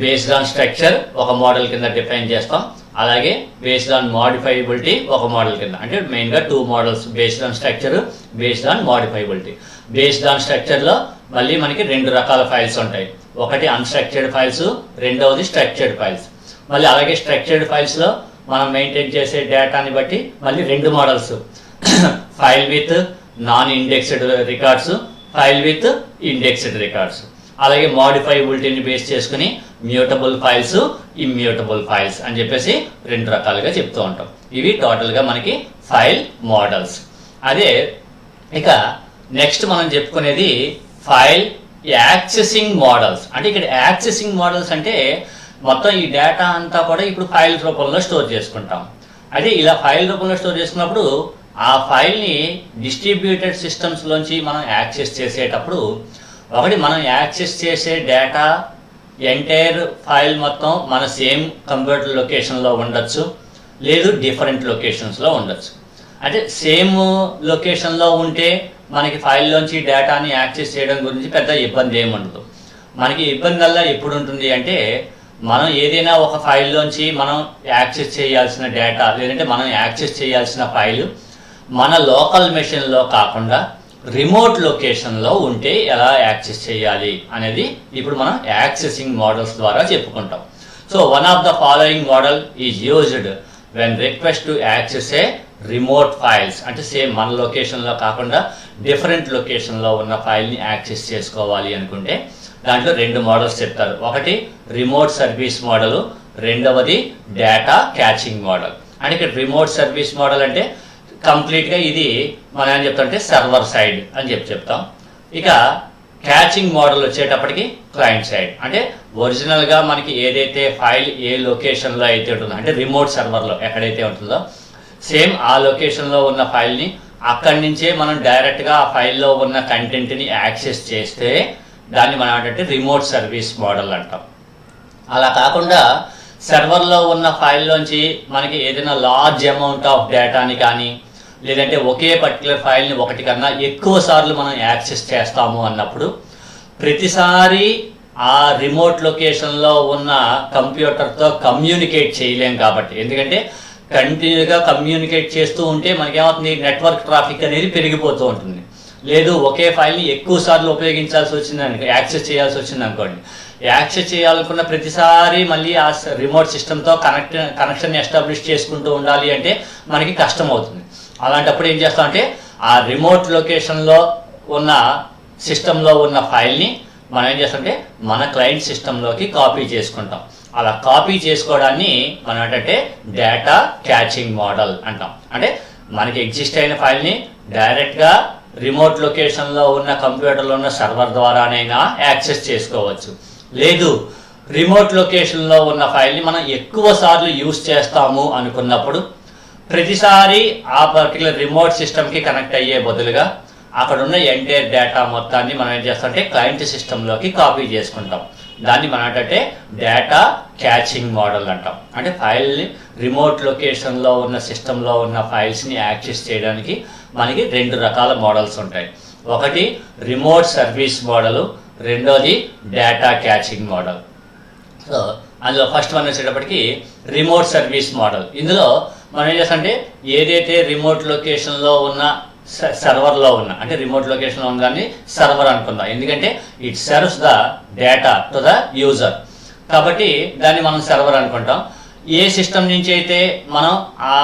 బేస్డ్ ఆన్ స్ట్రక్చర్ ఒక మోడల్ కింద డిఫైన్ చేస్తాం, అలాగే బేస్డ్ ఆన్ మోడిఫైబిలిటీ ఒక మోడల్ కింద. అంటే మెయిన్గా 2 models, based on structure, based on modifiability. Based on స్ట్రక్చర్లో మళ్ళీ మనకి 2 రకాల ఫైల్స్ ఉంటాయి. ఒకటి అన్స్ట్రక్చర్డ్ ఫైల్స్, రెండవది స్ట్రక్చర్డ్ ఫైల్స్. మళ్ళీ అలాగే స్ట్రక్చర్డ్ ఫైల్స్లో మనం మెయింటైన్ చేసే డేటాని బట్టి మళ్ళీ 2 models, file with non indexed records, file with indexed records. అలాగే మోడిఫైబిలిటీని బేస్ చేసుకుని మ్యూటబుల్ ఫైల్స్, ఇమ్యూటబుల్ ఫైల్స్ అని చెప్పేసి 2 రకాలుగా చెప్తూ ఉంటాం. ఇవి టోటల్గా మనకి ఫైల్ మోడల్స్. అదే ఇక నెక్స్ట్ మనం చెప్పుకునేది ఫైల్ యాక్సెసింగ్ మోడల్స్. అంటే ఇక్కడ యాక్సెసింగ్ మోడల్స్ అంటే మొత్తం ఈ డేటా అంతా కూడా ఇప్పుడు ఫైల్ రూపంలో స్టోర్ చేసుకుంటాం. అయితే ఇలా ఫైల్ రూపంలో స్టోర్ చేసుకున్నప్పుడు ఆ ఫైల్ని డిస్ట్రిబ్యూటెడ్ సిస్టమ్స్లోంచి మనం యాక్సెస్ చేసేటప్పుడు ఒకటి మనం యాక్సెస్ చేసే డేటా ఎంటైర్ ఫైల్ మొత్తం మన సేమ్ కంప్యూటర్ లొకేషన్లో ఉండొచ్చు, లేదు డిఫరెంట్ లొకేషన్స్లో ఉండొచ్చు. అంటే సేమ్ లొకేషన్లో ఉంటే మనకి ఫైల్లోంచి డేటాని యాక్సెస్ చేయడం గురించి పెద్ద ఇబ్బంది ఏమి ఉండదు. మనకి ఇబ్బంది వల్ల ఎప్పుడు ఉంటుంది అంటే మనం ఏదైనా ఒక ఫైల్లోంచి మనం యాక్సెస్ చేయాల్సిన డేటా లేదంటే మనం యాక్సెస్ చేయాల్సిన ఫైలు మన లోకల్ మెషిన్లో కాకుండా రిమోట్ లొకేషన్లో ఉంటే ఎలా యాక్సెస్ చేయాలి అనేది ఇప్పుడు మనం యాక్సెసింగ్ మోడల్స్ ద్వారా చెప్పుకుంటాం. So one of the following model is used when request to access A remote files. అంటే సేమ్ మన లొకేషన్లో కాకుండా డిఫరెంట్ లొకేషన్లో ఉన్న ఫైల్ని యాక్సెస్ చేసుకోవాలి అనుకుంటే దాంట్లో రెండు మోడల్స్ చెప్తారు. ఒకటి రిమోట్ సర్వీస్ మోడల్, రెండవది డేటా క్యాచింగ్ మోడల్. అంటే ఇక్కడ రిమోట్ సర్వీస్ మోడల్ అంటే కంప్లీట్గా ఇది మనం ఏం చెప్తామంటే సర్వర్ సైడ్ అని చెప్తాం. ఇక క్యాచింగ్ మోడల్ వచ్చేటప్పటికి క్లయింట్ సైడ్. అంటే ఒరిజినల్గా మనకి ఏదైతే ఫైల్ ఏ లొకేషన్లో అయితే ఉంటుందో అంటే రిమోట్ సర్వర్లో ఎక్కడైతే ఉంటుందో సేమ్ ఆ లొకేషన్లో ఉన్న ఫైల్ని అక్కడి నుంచే మనం డైరెక్ట్గా ఆ ఫైల్లో ఉన్న కంటెంట్ని యాక్సెస్ చేస్తే దాన్ని మనం ఏంటంటే రిమోట్ సర్వీస్ మోడల్ అంటాం. అలా కాకుండా సర్వర్లో ఉన్న ఫైల్లోంచి మనకి ఏదైనా లార్జ్ అమౌంట్ ఆఫ్ డేటాని కానీ లేదంటే ఒకే పర్టికులర్ ఫైల్ని ఒకటి కన్నా ఎక్కువ సార్లు మనం యాక్సెస్ చేస్తాము అన్నప్పుడు ప్రతిసారి ఆ రిమోట్ లొకేషన్లో ఉన్న కంప్యూటర్తో కమ్యూనికేట్ చేయలేం కాబట్టి, ఎందుకంటే కంటిన్యూగా కమ్యూనికేట్ చేస్తూ ఉంటే మనకేమవుతుంది నెట్వర్క్ ట్రాఫిక్ అనేది పెరిగిపోతూ ఉంటుంది. లేదు ఒకే ఫైల్ని ఎక్కువ సార్లు ఉపయోగించాల్సి వచ్చింది యాక్సెస్ చేయాల్సి వచ్చింది అనుకోండి, యాక్సెస్ చేయాలనుకున్న ప్రతిసారి మళ్ళీ ఆ రిమోట్ సిస్టమ్తో కనెక్షన్ ఎస్టాబ్లిష్ చేసుకుంటూ ఉండాలి అంటే మనకి కష్టం అవుతుంది. అలాంటప్పుడు ఏం చేస్తామంటే ఆ రిమోట్ లొకేషన్లో ఉన్న సిస్టంలో ఉన్న ఫైల్ని మనం ఏం చేస్తామంటే మన క్లయింట్ సిస్టంలోకి కాపీ చేసుకుంటాం. అలా కాపీ చేసుకోవడాన్ని మనం ఏంటంటే డేటా క్యాచింగ్ మోడల్ అంటాం. అంటే మనకి ఎగ్జిస్ట్ అయిన ఫైల్ని డైరెక్ట్గా రిమోట్ లొకేషన్లో ఉన్న కంప్యూటర్లో ఉన్న సర్వర్ ద్వారానైనా యాక్సెస్ చేసుకోవచ్చు. లేదు రిమోట్ లొకేషన్లో ఉన్న ఫైల్ని మనం ఎక్కువ సార్లు యూజ్ చేస్తాము అనుకున్నప్పుడు ప్రతిసారి ఆ పర్టికులర్ రిమోట్ సిస్టమ్కి కనెక్ట్ అయ్యే బదులుగా అక్కడ ఉన్న ఎంటైర్ డేటా మొత్తాన్ని మనం ఏం చేస్తామంటే క్లయింట్ సిస్టంలోకి కాపీ చేసుకుంటాం. దాన్ని మనం ఏంటంటే డేటా క్యాచింగ్ మోడల్ అంటాం. అంటే ఫైల్ని రిమోట్ లొకేషన్లో ఉన్న సిస్టంలో ఉన్న ఫైల్స్ని యాక్సెస్ చేయడానికి మనకి రెండు రకాల మోడల్స్ ఉంటాయి. ఒకటి రిమోట్ సర్వీస్ మోడల్, రెండోది డేటా క్యాచింగ్ మోడల్. సో అందులో ఫస్ట్ వన్ వచ్చేటప్పటికి రిమోట్ సర్వీస్ మోడల్. ఇందులో మనం ఏం చేస్తామంటే ఏదైతే రిమోట్ లొకేషన్లో ఉన్న సర్వర్లో ఉన్న అంటే రిమోట్ లొకేషన్లో ఉన్న దాన్ని సర్వర్ అనుకుందాం, ఎందుకంటే it serves the data to the user కాబట్టి దాన్ని మనం సర్వర్ అనుకుంటాం. ఏ సిస్టమ్ నుంచి అయితే మనం ఆ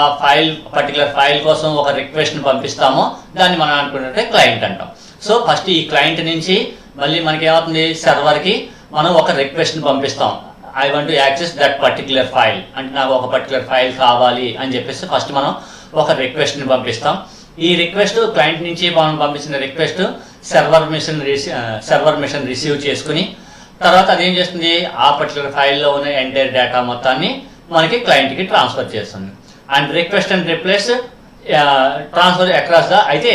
పర్టికులర్ ఫైల్ కోసం ఒక రిక్వెస్ట్ని పంపిస్తామో దాన్ని మనం అనుకుంటే క్లయింట్ అంటాం. సో ఫస్ట్ ఈ క్లయింట్ నుంచి మళ్ళీ మనకి ఏమవుతుంది సర్వర్కి మనం ఒక రిక్వెస్ట్ని పంపిస్తాం. I want to access that particular file, అంటే నాకు ఒక పర్టికులర్ ఫైల్ కావాలి అని చెప్పేసి ఫస్ట్ మనం ఒక రిక్వెస్ట్ని పంపిస్తాం. ఈ రిక్వెస్ట్ క్లయింట్ నుంచి మనం పంపించిన రిక్వెస్ట్ సర్వర్ మిషన్ రిసీవ్ చేసుకుని తర్వాత అదేం చేస్తుంది ఆ పర్టికులర్ ఫైల్లో ఉన్న ఎంటైర్ డేటా మొత్తాన్ని మనకి క్లయింట్కి ట్రాన్స్ఫర్ చేస్తుంది. And request and replace transfer across the. అయితే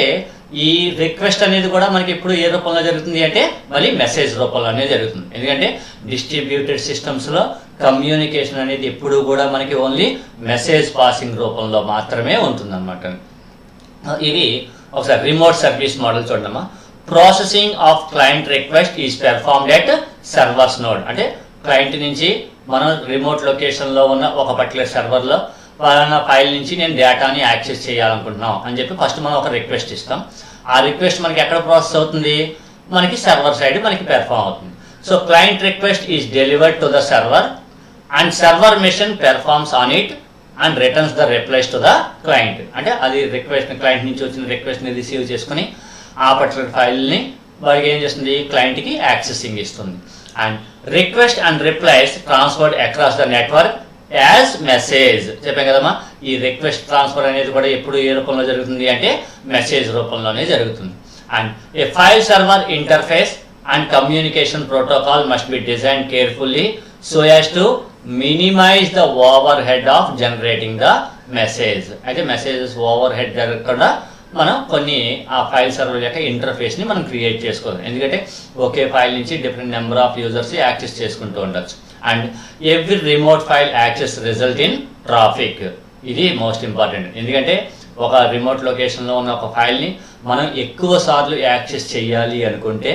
ఈ రిక్వెస్ట్ అనేది కూడా మనకి ఇప్పుడు ఏ రూపంలో జరుగుతుంది అంటే మళ్ళీ మెసేజ్ రూపంలోనే జరుగుతుంది. ఎందుకంటే డిస్ట్రిబ్యూటెడ్ సిస్టమ్స్లో కమ్యూనికేషన్ అనేది ఎప్పుడు కూడా మనకి ఓన్లీ మెసేజ్ పాసింగ్ రూపంలో మాత్రమే ఉంటుంది అనమాట. ఇది ఒకసారి రిమోట్ సర్వీస్ మోడల్ చూడమ్మా. Processing of client request is performed at servers node. అంటే క్లయింట్ నుంచి మనం రిమోట్ లొకేషన్లో ఉన్న ఒక పర్టికులర్ సర్వర్లో వాళ్ళ ఫైల్ నుంచి నేను డేటాని యాక్సెస్ చేయాలనుకుంటున్నాం అని చెప్పి ఫస్ట్ మనం ఒక రిక్వెస్ట్ ఇస్తాం. ఆ రిక్వెస్ట్ మనకి ఎక్కడ ప్రాసెస్ అవుతుంది, మనకి సర్వర్ సైడ్ మనకి పెర్ఫార్మ్ అవుతుంది. So client request is delivered to the server and server mission performs on it and returns the replies to the client. అంటే అది రిక్వెస్ట్ క్లయింట్ నుంచి వచ్చిన రిక్వెస్ట్ని రిసీవ్ చేసుకుని ఆ పర్టికులర్ ఫైల్ని వారికి ఏం చేస్తుంది క్లయింట్కి యాక్సెసింగ్ ఇస్తుంది. And request and replies transferred across the network as message. చెప్పాం కదమ్మా, ఈ రిక్వెస్ట్ ట్రాన్స్ఫర్ అనేది కూడా ఎప్పుడు ఏ రూపంలో జరుగుతుంది అంటే మెసేజ్ రూపంలోనే జరుగుతుంది. And a file server interface and communication protocol must be design carefully so as to minimize the overhead of generating the message. అయితే మెసేజెస్ ఓవర్ హెడ్ జరగకుండా మనం కొన్ని ఆ ఫైల్ సర్వర్ యొక్క ఇంటర్ఫేస్ని మనం క్రియేట్ చేసుకోవాలి. ఎందుకంటే ఒకే ఫైల్ నుంచి different number of users access చేసుకుంటూ ఉండొచ్చు. And every remote file access result in traffic. ఇది మోస్ట్ ఇంపార్టెంట్. ఎందుకంటే ఒక రిమోట్ లొకేషన్లో ఉన్న ఒక ఫైల్ని మనం ఎక్కువ సార్లు యాక్సెస్ చేయాలి అనుకుంటే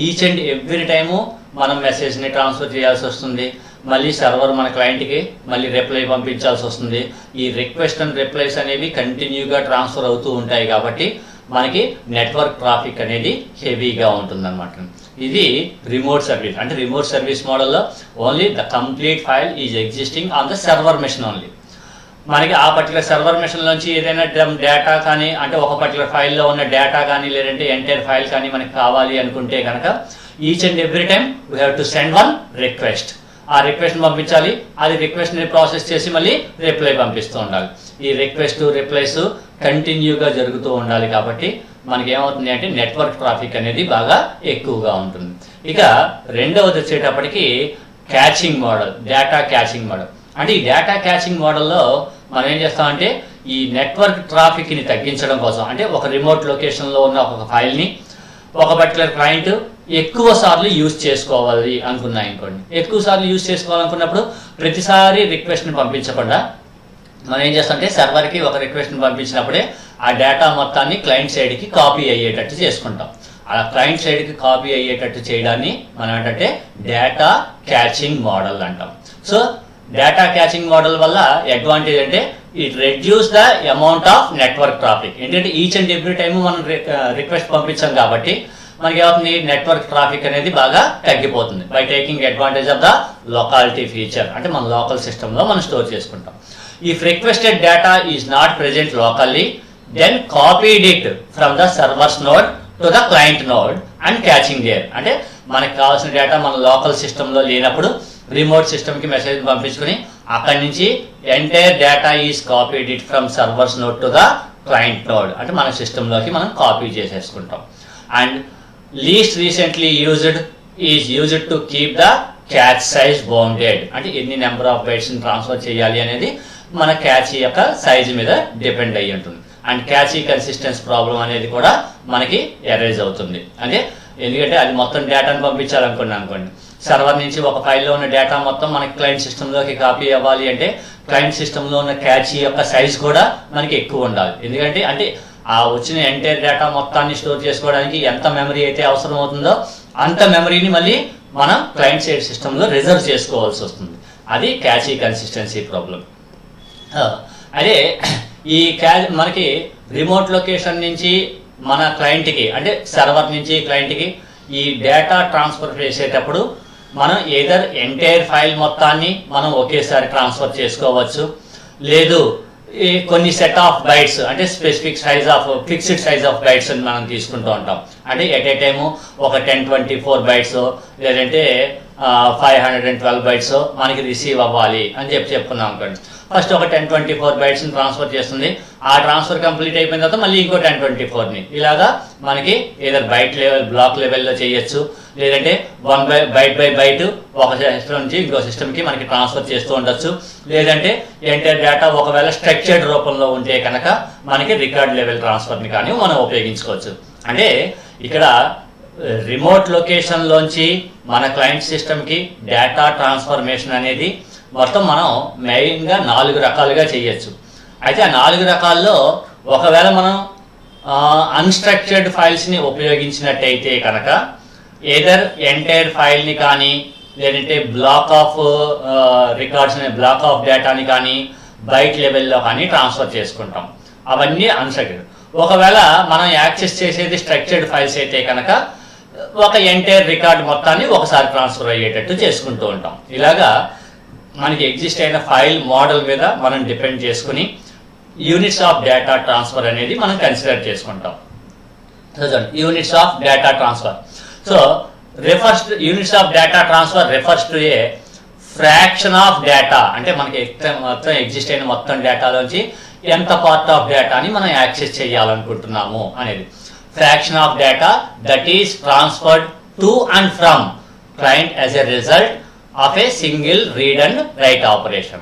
ఈచ్ అండ్ ఎవ్రీ టైము మనం మెసేజ్ని ట్రాన్స్ఫర్ చేయాల్సి వస్తుంది. మళ్ళీ సర్వర్ మన క్లయింట్కి మళ్ళీ రిప్లై పంపించాల్సి వస్తుంది. ఈ రిక్వెస్ట్ అండ్ రిప్లైస్ అనేవి కంటిన్యూగా ట్రాన్స్ఫర్ అవుతూ ఉంటాయి కాబట్టి మనకి నెట్వర్క్ ట్రాఫిక్ అనేది హెవీగా ఉంటుందన్నమాట. ఇది రిమోట్ సర్వీస్. అంటే రిమోట్ సర్వీస్ మోడల్లో only the complete file is existing on the server machine only. మనకి ఆ పర్టికులర్ సర్వర్ మెషిన్ నుంచి ఏదైనా డేటా కానీ, అంటే ఒక పర్టికులర్ ఫైల్లో ఉన్న డేటా కానీ లేదంటే ఎంటైర్ ఫైల్ కానీ మనకి కావాలి అనుకుంటే కనుక each and every time we have to send one request. ఆ రిక్వెస్ట్ని పంపించాలి. అది రిక్వెస్ట్ని ప్రాసెస్ చేసి మళ్ళీ రిప్లై పంపిస్తూ ఉండాలి. ఈ రిక్వెస్ట్ రిప్లైస్ కంటిన్యూగా జరుగుతూ ఉండాలి కాబట్టి మనకి ఏమవుతుంది అంటే నెట్వర్క్ ట్రాఫిక్ అనేది బాగా ఎక్కువగా ఉంటుంది. ఇక రెండవది వచ్చేటప్పటికి catching model, data caching model. అంటే ఈ డేటా క్యాచింగ్ మోడల్లో మనం ఏం చేస్తామంటే ఈ నెట్వర్క్ ట్రాఫిక్ని తగ్గించడం కోసం, అంటే ఒక రిమోట్ లొకేషన్లో ఉన్న ఒక ఫైల్ని ఒక పర్టికులర్ క్లయింట్ ఎక్కువ సార్లు యూజ్ చేసుకోవాలి అనుకున్నాయి అనుకోండి. ఎక్కువ సార్లు యూజ్ చేసుకోవాలనుకున్నప్పుడు ప్రతిసారి రిక్వెస్ట్ని పంపించకుండా మనం ఏం చేస్తామంటే సర్వర్కి ఒక రిక్వెస్ట్ని పంపించినప్పుడే ఆ డేటా మొత్తాన్ని క్లయింట్ సైడ్కి కాపీ అయ్యేటట్టు చేసుకుంటాం. ఆ క్లయింట్ సైడ్కి కాపీ అయ్యేటట్టు చేయడాన్ని మనం ఏంటంటే డేటా క్యాచింగ్ మోడల్ అంటాం. సో డేటా క్యాచింగ్ మోడల్ వల్ల అడ్వాంటేజ్ అంటే it reduce the amount of network traffic. ఏంటంటే ఈచ్ అండ్ ఎవ్రీ టైము మనం రిక్వెస్ట్ పంపించాం కాబట్టి మనకి ఏమవుతుంది, నెట్వర్క్ ట్రాఫిక్ అనేది బాగా తగ్గిపోతుంది by taking advantage of the locality feature. అంటే మన లోకల్ సిస్టంలో మనం స్టోర్ చేసుకుంటాం. If requested data is not present locally then copied it from the servers node to the client node and caching there. అంటే మనకు కావాల్సిన డేటా మన local సిస్టంలో లేనప్పుడు రిమోట్ సిస్టమ్కి మెసేజ్ పంపించుకుని అక్కడి నుంచి entire data is copied it from servers node to the client node. అంటే మన సిస్టంలోకి మనం కాపీ చేసేసుకుంటాం. And least recently used is used to keep the cache size bounded. అంటే ఎన్ని నెంబర్ ఆఫ్ బైట్స్ని ట్రాన్స్ఫర్ చేయాలి అనేది మన క్యాచ్ యొక్క సైజ్ మీద డిపెండ్ అయ్యి ఉంటుంది. అండ్ క్యాచీ కన్సిస్టెన్స్ ప్రాబ్లం అనేది కూడా మనకి ఎరేజ్ అవుతుంది. అంటే ఎందుకంటే అది మొత్తం డేటాను పంపించాలనుకున్నాను అనుకోండి, సర్వర్ నుంచి ఒక ఫైల్లో ఉన్న డేటా మొత్తం మనకి క్లయింట్ సిస్టంలోకి కాపీ అవ్వాలి అంటే క్లయింట్ సిస్టంలో ఉన్న క్యాచీ యొక్క సైజ్ కూడా మనకి ఎక్కువ ఉండాలి. ఎందుకంటే అంటే ఆ వచ్చిన ఎంటైర్ డేటా మొత్తాన్ని స్టోర్ చేసుకోవడానికి ఎంత మెమరీ అయితే అవసరం అవుతుందో అంత మెమరీని మళ్ళీ మనం క్లయింట్ సైడ్ సిస్టంలో రిజర్వ్ చేసుకోవాల్సి వస్తుంది. అది క్యాచీ కన్సిస్టెన్సీ ప్రాబ్లం. అదే ఈ మనకి రిమోట్ లొకేషన్ నుంచి మన క్లయింట్కి, అంటే సర్వర్ నుంచి క్లయింట్కి ఈ డేటా ట్రాన్స్ఫర్ చేసేటప్పుడు మనం ఏదర్ ఎంటైర్ ఫైల్ మొత్తాన్ని మనం ఒకేసారి ట్రాన్స్ఫర్ చేసుకోవచ్చు, లేదు ఈ కొన్ని సెట్ ఆఫ్ బైట్స్ అంటే specific size of fixed size of bytes అని మనం తీసుకుంటూ ఉంటాం. అంటే ఎట్ ఏ టైము ఒక 1024 బైట్స్ లేదంటే 512 బైట్స్ మనకి రిసీవ్ అవ్వాలి అని చెప్పుకున్నాం అనుకోండి. ఫస్ట్ ఒక 1024 బైట్స్ని ట్రాన్స్ఫర్ చేస్తుంది. ఆ ట్రాన్స్ఫర్ కంప్లీట్ అయిపోయిన తర్వాత మళ్ళీ ఇంకో 1024ని ఇలాగా మనకి ఏదైనా బైట్ లెవెల్ బ్లాక్ లెవెల్లో చేయొచ్చు, లేదంటే బైట్ బై బైట్ ఒక సిస్టమ్ నుంచి ఇంకో సిస్టమ్కి మనకి ట్రాన్స్ఫర్ చేస్తూ ఉండొచ్చు, లేదంటే ఎంటైర్ డేటా ఒకవేళ స్ట్రక్చర్డ్ రూపంలో ఉంటే కనుక మనకి రికార్డ్ లెవెల్ ట్రాన్స్ఫర్ని కానీ మనం ఉపయోగించుకోవచ్చు. అంటే ఇక్కడ రిమోట్ లొకేషన్లోంచి మన క్లయింట్ సిస్టమ్కి డేటా ట్రాన్స్ఫర్మేషన్ అనేది మొత్తం మనం మెయిన్గా 4 రకాలుగా చేయొచ్చు. అయితే ఆ 4 రకాల్లో ఒకవేళ మనం అన్స్ట్రక్చర్డ్ ఫైల్స్ని ఉపయోగించినట్టయితే కనుక ఏదర్ ఎంటైర్ ఫైల్ని కానీ లేదంటే black of records black of డేటాని కానీ బైట్ లెవెల్లో కానీ ట్రాన్స్ఫర్ చేసుకుంటాం. అవన్నీ అన్స్ట్రక్చర్డ్. ఒకవేళ మనం యాక్సెస్ చేసేది స్ట్రక్చర్డ్ ఫైల్స్ అయితే కనుక ఒక ఎంటైర్ రికార్డ్ మొత్తాన్ని ఒకసారి ట్రాన్స్ఫర్ అయ్యేటట్టు చేసుకుంటూ ఉంటాం. ఇలాగా మనకి ఎగ్జిస్ట్ అయిన ఫైల్ మోడల్ మీద మనం డిపెండ్ చేసుకుని యూనిట్స్ ఆఫ్ డేటా ట్రాన్స్ఫర్ అనేది మనం కన్సిడర్ చేసుకుంటాం. Units of data transfer. So units of data transfer refers to A fraction of data. అంటే మనకి మొత్తం ఎగ్జిస్ట్ అయిన మొత్తం డేటాలోంచి ఎంత పార్ట్ ఆఫ్ డేటాని మనం యాక్సెస్ చేయాలనుకుంటున్నాము అనేది. Fraction of data that is transferred to and from client as a result of a single read and write operation.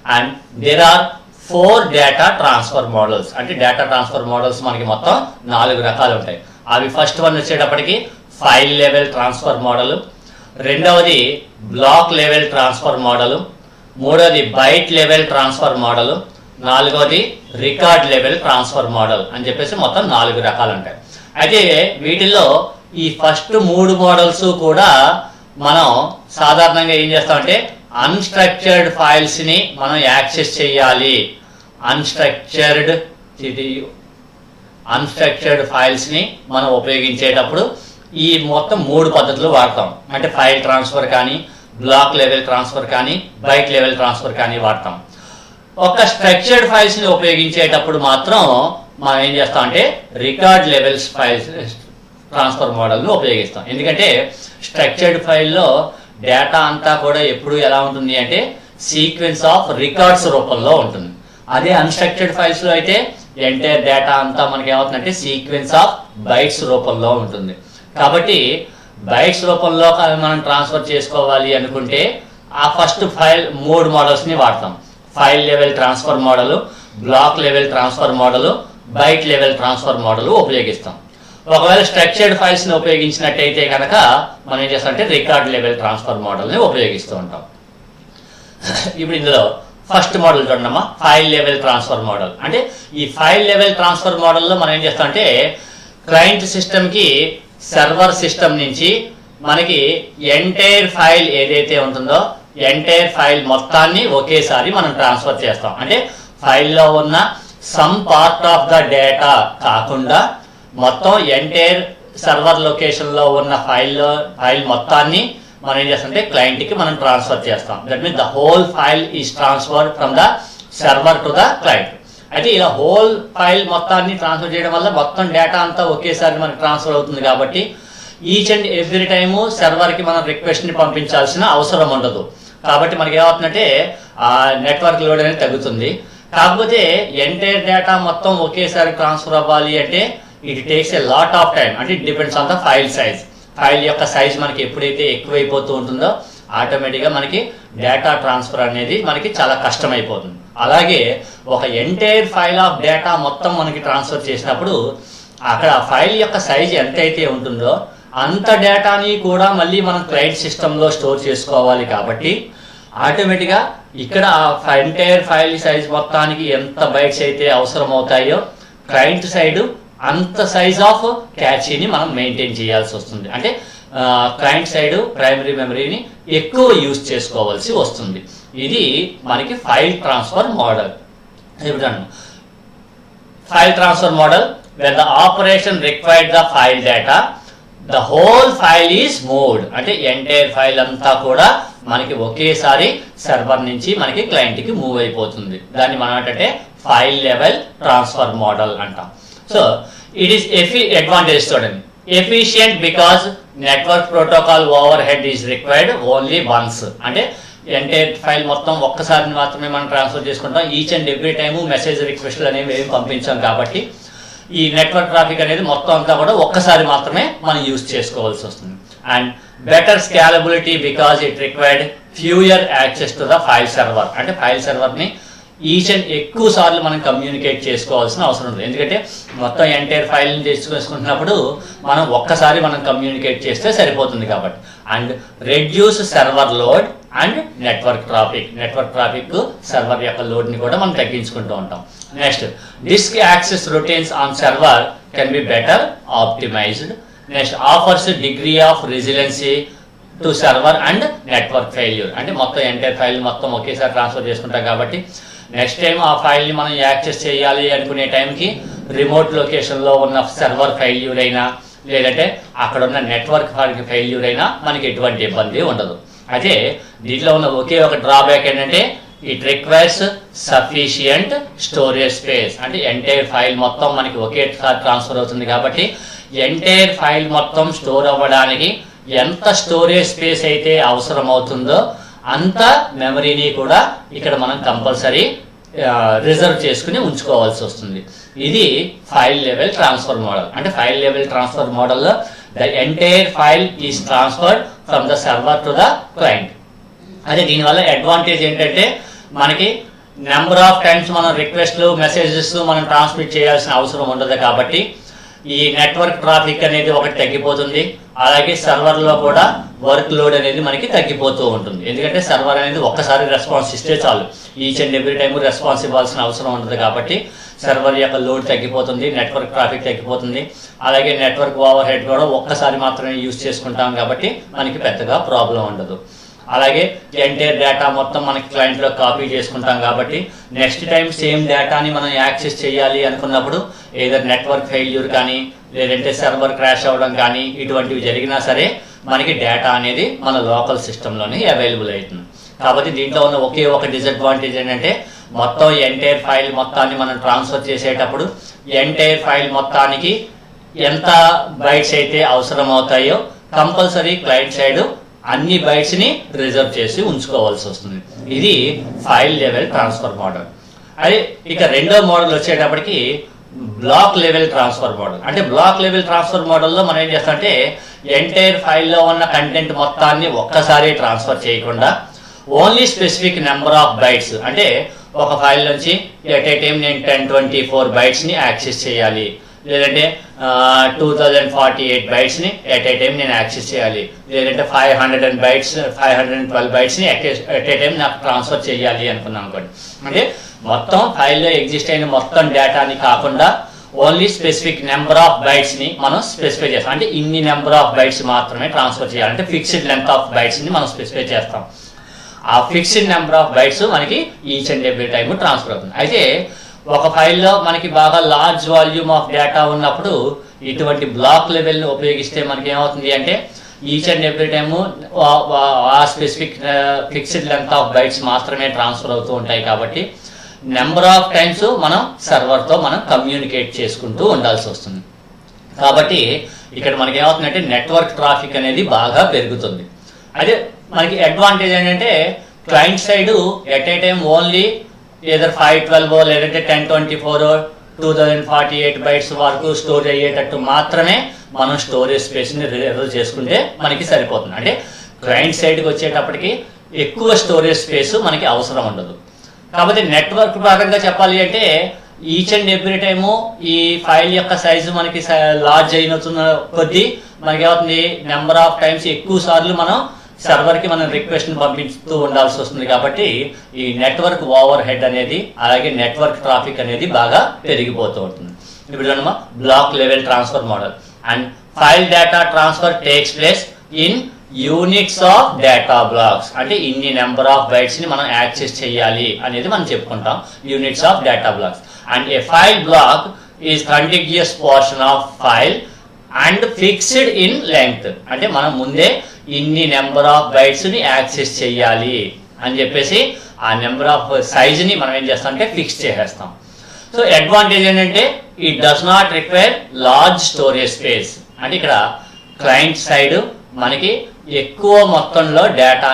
And there are 4 data transfer models. అంటే డేటా ట్రాన్స్ఫర్ మోడల్స్ మనకి మొత్తం 4 రకాలు ఉంటాయి. అవి ఫస్ట్ వన్ వచ్చేటప్పటికి file level transfer model, రెండవది black level transfer model, మూడవది byte level transfer model, నాలుగవది రికార్డ్ లెవెల్ ట్రాన్స్ఫర్ మోడల్ అని చెప్పేసి మొత్తం 4 రకాలు ఉంటాయి. అయితే వీటిల్లో ఈ ఫస్ట్ 3 మోడల్స్ కూడా మనం సాధారణంగా ఏం చేస్తామంటే అన్స్ట్రక్చర్డ్ ఫైల్స్ ని మనం యాక్సెస్ చేయాలి. అన్స్ట్రక్చర్డ్ ఫైల్స్ ని మనం ఉపయోగించేటప్పుడు ఈ మొత్తం 3 పద్ధతులు వాడతాం. అంటే ఫైల్ ట్రాన్స్ఫర్ కానీ, బ్లాక్ లెవెల్ ట్రాన్స్ఫర్ కానీ, బైట్ లెవెల్ ట్రాన్స్ఫర్ కానీ వాడతాం. ఒక స్ట్రక్చర్డ్ ఫైల్స్ ని ఉపయోగించేటప్పుడు మాత్రం మనం ఏం చేస్తాం అంటే రికార్డ్ లెవెల్స్ ఫైల్స్ ట్రాన్స్ఫర్ మోడల్ను ఉపయోగిస్తాం. ఎందుకంటే స్ట్రక్చర్డ్ ఫైల్లో డేటా అంతా కూడా ఎప్పుడు ఎలా ఉంటుంది అంటే సీక్వెన్స్ ఆఫ్ రికార్డ్స్ రూపంలో ఉంటుంది. అదే అన్స్ట్రక్చర్డ్ ఫైల్స్ లో అయితే ఎంటైర్ డేటా అంతా మనకి ఏమవుతుందంటే సీక్వెన్స్ ఆఫ్ బైట్స్ రూపంలో ఉంటుంది. కాబట్టి బైట్స్ రూపంలో మనం ట్రాన్స్ఫర్ చేసుకోవాలి అనుకుంటే ఆ ఫస్ట్ 3 మోడల్స్ ని వాడతాం. File level transfer model, block level transfer model, byte level transfer model ఉపయోగిస్తాం. ఒకవేళ స్ట్రక్చర్డ్ ఫైల్స్ ని ఉపయోగించినట్టయితే కనుక మనం ఏం చేస్తాం అంటే రికార్డ్ లెవెల్ ట్రాన్స్ఫర్ మోడల్ ని ఉపయోగిస్తూ ఉంటాం. ఇప్పుడు ఇందులో ఫస్ట్ మోడల్ చూడమ్మా, ఫైల్ లెవెల్ ట్రాన్స్ఫర్ మోడల్. అంటే ఈ ఫైల్ లెవెల్ ట్రాన్స్ఫర్ మోడల్లో మనం ఏం చేస్తాం అంటే క్లయింట్ సిస్టమ్ కి సర్వర్ సిస్టమ్ నుంచి మనకి ఎంటైర్ ఫైల్ ఏదైతే ఉంటుందో ఎంటైర్ ఫైల్ మొత్తాన్ని ఒకేసారి మనం ట్రాన్స్ఫర్ చేస్తాం. అంటే ఫైల్లో ఉన్న some part of the data కాకుండా మొత్తం ఎంటైర్ సర్వర్ లొకేషన్ లో ఉన్న ఫైల్ మొత్తాన్ని మనం ఏం చేస్తాం అంటే క్లయింట్ కి మనం ట్రాన్స్ఫర్ చేస్తాం. That means the whole file is transferred from the server to the client. అయితే ఇలా హోల్ ఫైల్ మొత్తాన్ని ట్రాన్స్ఫర్ చేయడం వల్ల మొత్తం డేటా అంతా ఒకేసారి మనకి ట్రాన్స్ఫర్ అవుతుంది. కాబట్టి each and every time server కి మనం రిక్వెస్ట్ ని పంపించాల్సిన అవసరం ఉండదు. కాబట్టి మనకి ఏమవుతుందంటే ఆ నెట్వర్క్ లోడ్ అనేది తగ్గుతుంది. కాకపోతే ఎంటైర్ డేటా మొత్తం ఒకేసారి ట్రాన్స్ఫర్ అవ్వాలి అంటే it takes a lot of time. అంటే it depends on the file size. File యొక్క సైజ్ మనకి ఎప్పుడైతే ఎక్కువైపోతూ ఉంటుందో ఆటోమేటిక్గా మనకి డేటా ట్రాన్స్ఫర్ అనేది మనకి చాలా కష్టమైపోతుంది. అలాగే ఒక ఎంటైర్ ఫైల్ ఆఫ్ డేటా మొత్తం మనకి ట్రాన్స్ఫర్ చేసినప్పుడు అక్కడ ఫైల్ యొక్క సైజ్ ఎంతైతే ఉంటుందో అంత డేటాని కూడా మళ్ళీ మనం క్లయింట్ సిస్టంలో స్టోర్ చేసుకోవాలి. కాబట్టి ఆటోమేటిక్గా ఇక్కడ ఎంటైర్ ఫైల్ సైజ్ మొత్తానికి ఎంత బైట్స్ అయితే అవసరం అవుతాయో క్లయింట్ సైడ్ అంత సైజ్ ఆఫ్ క్యాచీని మనం మెయింటైన్ చేయాల్సి వస్తుంది. అంటే క్లయింట్ సైడ్ ప్రైమరీ మెమరీని ఎక్కువ యూజ్ చేసుకోవాల్సి వస్తుంది. ఇది మనకి file transfer model. File transfer model when the operation required the file data the whole file is moved. అంటే ఎంటైర్ ఫైల్ అంతా కూడా మనకి ఒకేసారి సర్వర్ నుంచి మనకి క్లయింట్ కి మూవ్ అయిపోతుంది. దాన్ని మనం ఏంటంటే ఫైల్ లెవెల్ ట్రాన్స్ఫర్ మోడల్ అంటాం. సో ఇట్ ఈస్ అడ్వాంటేజ్ చూడండి, efficient because network protocol overhead is required only once. అంటే ఎంటైర్ ఫైల్ మొత్తం ఒక్కసారి మాత్రమే మనం ట్రాన్స్ఫర్ చేసుకుంటాం. Each and every time message రిక్వెస్ట్లు అనేవి ఏమి పంపించాం. కాబట్టి ఈ నెట్వర్క్ ట్రాఫిక్ అనేది మొత్తం అంతా కూడా ఒక్కసారి మాత్రమే మనం యూజ్ చేసుకోవాల్సి వస్తుంది. And better scalability because it required fewer access to the file server. అంటే ఫైల్ సర్వర్ని ఈచ్ అండ్ ఎక్కువ సార్లు మనం కమ్యూనికేట్ చేసుకోవాల్సిన అవసరం ఉంది. ఎందుకంటే మొత్తం ఎంటైర్ ఫైల్ని చేసుకుంటున్నప్పుడు మనం ఒక్కసారి మనం కమ్యూనికేట్ చేస్తే సరిపోతుంది. కాబట్టి and reduce server load and network traffic server యొక్క లోడ్ని కూడా మనం తగ్గించుకుంటూ ఉంటాం. Next disk access routines on server can be better optimized. Next offers degree of resiliency to server and network failure. అంటే మొత్తం ఎంటైర్ ఫైల్ మొత్తం ఒకేసారి ట్రాన్స్ఫర్ చేసుకుంటాం. కాబట్టి నెక్స్ట్ టైం ఆ ఫైల్ని మనం యాక్సెస్ చేయాలి అనుకునే టైంకి రిమోట్ లొకేషన్లో ఉన్న సర్వర్ ఫెయిల్యూర్ అయినా లేదంటే అక్కడ ఉన్న నెట్వర్క్ ఫెయిల్యూర్ అయినా మనకి ఎటువంటి ఇబ్బంది ఉండదు. అయితే దీంట్లో ఉన్న ఒకే ఒక డ్రాబ్యాక్ ఏంటంటే it requires sufficient storage space. అంటే ఎంటైర్ ఫైల్ మొత్తం మనకి ఒకేసారి ట్రాన్స్ఫర్ అవుతుంది. కాబట్టి ఎంటైర్ ఫైల్ మొత్తం స్టోర్ అవ్వడానికి ఎంత స్టోరేజ్ స్పేస్ అయితే అవసరం అవుతుందో అంత మెమరీని కూడా ఇక్కడ మనం కంపల్సరీ రిజర్వ్ చేసుకుని ఉంచుకోవాల్సి వస్తుంది. ఇది ఫైల్ లెవెల్ ట్రాన్స్ఫర్ మోడల్. అంటే ఫైల్ లెవెల్ ట్రాన్స్ఫర్ మోడల్లో the entire file is transferred from the server to the client. అదే దీనివల్ల అడ్వాంటేజ్ ఏంటంటే మనకి నెంబర్ ఆఫ్ టైమ్స్ మనం రిక్వెస్ట్లు మెసేజెస్ మనం ట్రాన్స్మిట్ చేయాల్సిన అవసరం ఉండదు కాబట్టి ఈ నెట్వర్క్ ట్రాఫిక్ అనేది ఒకటి తగ్గిపోతుంది. అలాగే సర్వర్లో కూడా వర్క్ లోడ్ అనేది మనకి తగ్గిపోతూ ఉంటుంది. ఎందుకంటే సర్వర్ అనేది ఒక్కసారి రెస్పాన్స్ ఇస్తే చాలు, each and every time response ఇవ్వాల్సిన అవసరం ఉండదు కాబట్టి సర్వర్ యొక్క లోడ్ తగ్గిపోతుంది, నెట్వర్క్ ట్రాఫిక్ తగ్గిపోతుంది. అలాగే నెట్వర్క్ ఓవర్ హెడ్ కూడా ఒక్కసారి మాత్రమే యూజ్ చేసుకుంటాం కాబట్టి మనకి పెద్దగా ప్రాబ్లం ఉండదు. అలాగే ఎంటైర్ డేటా మొత్తం మనకి క్లయింట్లో కాపీ చేసుకుంటాం కాబట్టి నెక్స్ట్ టైం సేమ్ డేటాని మనం యాక్సెస్ చేయాలి అనుకున్నప్పుడు ఏదర్ నెట్వర్క్ ఫెయిల్యూర్ కానీ లేదంటే సర్వర్ క్రాష్ అవ్వడం కానీ ఇటువంటివి జరిగినా సరే మనకి డేటా అనేది మన లోకల్ సిస్టంలోనే అవైలబుల్ అవుతుంది. కాబట్టి దీంట్లో ఉన్న ఒకే ఒక డిసడ్వాంటేజ్ ఏంటంటే మొత్తం ఎంటైర్ ఫైల్ మొత్తాన్ని మనం ట్రాన్స్ఫర్ చేసేటప్పుడు ఎంటైర్ ఫైల్ మొత్తానికి ఎంత బైట్స్ అయితే అవసరం అవుతాయో కంపల్సరీ క్లయింట్ సైడ్ అన్ని బైట్స్ని రిజర్వ్ చేసి ఉంచుకోవాల్సి వస్తుంది. ఇది ఫైల్ లెవెల్ ట్రాన్స్ఫర్ మోడల్. అదే ఇక రెండో మోడల్ వచ్చేటప్పటికి బ్లాక్ లెవెల్ ట్రాన్స్ఫర్ మోడల్. అంటే బ్లాక్ లెవెల్ ట్రాన్స్ఫర్ మోడల్లో మనం ఏం చేస్తామంటే ఎంటైర్ ఫైల్లో ఉన్న కంటెంట్ మొత్తాన్ని ఒక్కసారి ట్రాన్స్ఫర్ చేయకుండా only specific number of bytes, అంటే ఒక ఫైల్ నుంచి ఎట్ ఏ టైం నేను 1024 బైట్స్ని యాక్సెస్ చేయాలి, లేదంటే 2048 బైట్స్ని ఎట్ ఏ టైం నేను యాక్సెస్ చేయాలి, లేదంటే 512 బైట్స్ని ఎట్ ఏ టైం నాకు ట్రాన్స్ఫర్ చేయాలి అనుకున్నాం అనుకోండి. అంటే మొత్తం ఫైల్లో ఎగ్జిస్ట్ అయిన మొత్తం డేటాని కాకుండా ఓన్లీ స్పెసిఫిక్ నెంబర్ ఆఫ్ బైట్స్ని మనం స్పెసిఫై చేస్తాం. అంటే ఇన్ని నెంబర్ ఆఫ్ బైట్స్ మాత్రమే ట్రాన్స్ఫర్ చేయాలి, అంటే ఫిక్స్డ్ లెంత్ ఆఫ్ బైట్స్ని మనం స్పెసిఫై చేస్తాం. ఆ ఫిక్స్డ్ నెంబర్ ఆఫ్ బైట్స్ మనకి each and every time transfer అవుతుంది. అయితే ఒక ఫైల్లో మనకి బాగా లార్జ్ వాల్యూమ్ ఆఫ్ డేటా ఉన్నప్పుడు ఇటువంటి బ్లాక్ లెవెల్ని ఉపయోగిస్తే మనకి ఏమవుతుంది అంటే ఈచ్ అండ్ ఎవ్రీ టైము ఆ specific fixed length of bytes మాత్రమే ట్రాన్స్ఫర్ అవుతూ ఉంటాయి. కాబట్టి నెంబర్ ఆఫ్ టైమ్స్ మనం సర్వర్తో మనం కమ్యూనికేట్ చేసుకుంటూ ఉండాల్సి వస్తుంది. కాబట్టి ఇక్కడ మనకి ఏమవుతుందంటే నెట్వర్క్ ట్రాఫిక్ అనేది బాగా పెరుగుతుంది. అదే మనకి అడ్వాంటేజ్ ఏంటంటే client side at a time only either 512 లేదంటే 1024 2048 బైట్స్ వరకు స్టోర్ అయ్యేటట్టు మాత్రమే మనం స్టోరేజ్ స్పేస్ని రిజర్వ్ చేసుకుంటే మనకి సరిపోతుంది. అంటే క్లయింట్ సైడ్కి వచ్చేటప్పటికి ఎక్కువ స్టోరేజ్ స్పేస్ మనకి అవసరం ఉండదు. కాబట్టి నెట్వర్క్ పరంగా చెప్పాలి అంటే ఈచ్ అండ్ ఎవ్రీ టైము ఈ ఫైల్ యొక్క సైజు మనకి లార్జ్ అయినతున్న కొద్దీ మనకి ఏమవుతుంది, నెంబర్ ఆఫ్ టైమ్స్ ఎక్కువ సార్లు మనం సర్వర్కి మనం రిక్వెస్ట్ని పంపిస్తూ ఉండాల్సి వస్తుంది. కాబట్టి ఈ నెట్వర్క్ ఓవర్ హెడ్ అనేది అలాగే నెట్వర్క్ ట్రాఫిక్ అనేది బాగా పెరిగిపోతూ ఉంటుంది. ఇప్పుడు black level transfer model and file data transfer takes place in units of data blocks. అంటే ఇన్ని నెంబర్ ఆఫ్ బైట్స్ ని మనం యాక్సెస్ చేయాలి అనేది మనం చెప్పుకుంటాం, units of data blocks. And a file block is contiguous portion of file and fixed in length. అంటే మనం ముందే ఇన్ని నెంబర్ ఆఫ్ బైట్స్ ని యాక్సెస్ చేయాలి అని చెప్పేసి ఆ నెంబర్ ఆఫ్ సైజ్ ని మనం ఏం చేస్తాం అంటే ఫిక్స్ చేసేస్తాం. సో అడ్వాంటేజ్ ఏంటంటే it does not require large storage space. అంటే ఇక్కడ క్లయింట్ సైడ్ మనకి ఎక్కువ మొత్తంలో డేటా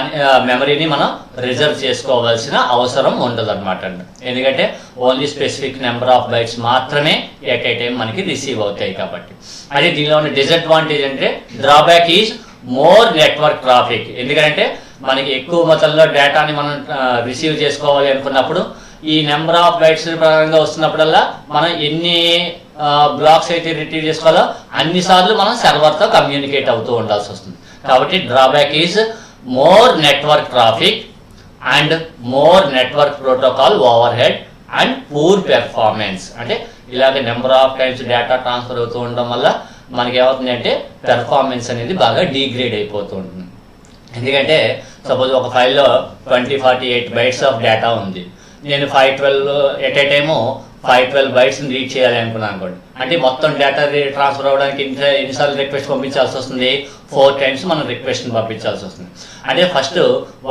మెమరీని మనం రిజర్వ్ చేసుకోవాల్సిన అవసరం ఉండదు అనమాట. ఎందుకంటే only specific number of bytes మాత్రమే ఎట్ ఏ టైం మనకి రిసీవ్ అవుతాయి కాబట్టి. అదే దీనిలో ఉన్న డిసడ్వాంటేజ్ అంటే drawback is more network traffic. ఎందుకంటే మనకి ఎక్కువ మొత్తంలో డేటాని మనం రిసీవ్ చేసుకోవాలి అనుకున్నప్పుడు ఈ నెంబర్ ఆఫ్ బైట్స్ పరంగా వస్తున్నప్పుడల్లా మనం ఎన్ని బ్లాక్స్ అయితే రిట్రీవ్ చేసుకోవాలో అన్నిసార్లు మనం సర్వర్తో కమ్యూనికేట్ అవుతూ ఉండాల్సి వస్తుంది. కాబట్టి drawback is more network traffic and more network protocol over head and poor performance. అంటే ఇలాగ number of times data transfer అవుతూ ఉండడం వల్ల మనకి ఏమవుతుంది అంటే పెర్ఫార్మెన్స్ అనేది బాగా డిగ్రేడ్ అయిపోతూ ఉంటుంది. ఎందుకంటే సపోజ్ ఒక ఫైల్లో 2048 బైట్స్ ఆఫ్ డేటా ఉంది, నేను 512 ఎట్ ఏ టైము 512 బైట్స్ని రీడ్ చేయాలి అనుకున్నాను అనుకోండి. అంటే మొత్తం డేటా ట్రాన్స్ఫర్ అవ్వడానికి ఎన్నిసార్లు రిక్వెస్ట్ పంపించాల్సి వస్తుంది, 4 టైమ్స్ మనం రిక్వెస్ట్ని పంపించాల్సి వస్తుంది. అంటే ఫస్ట్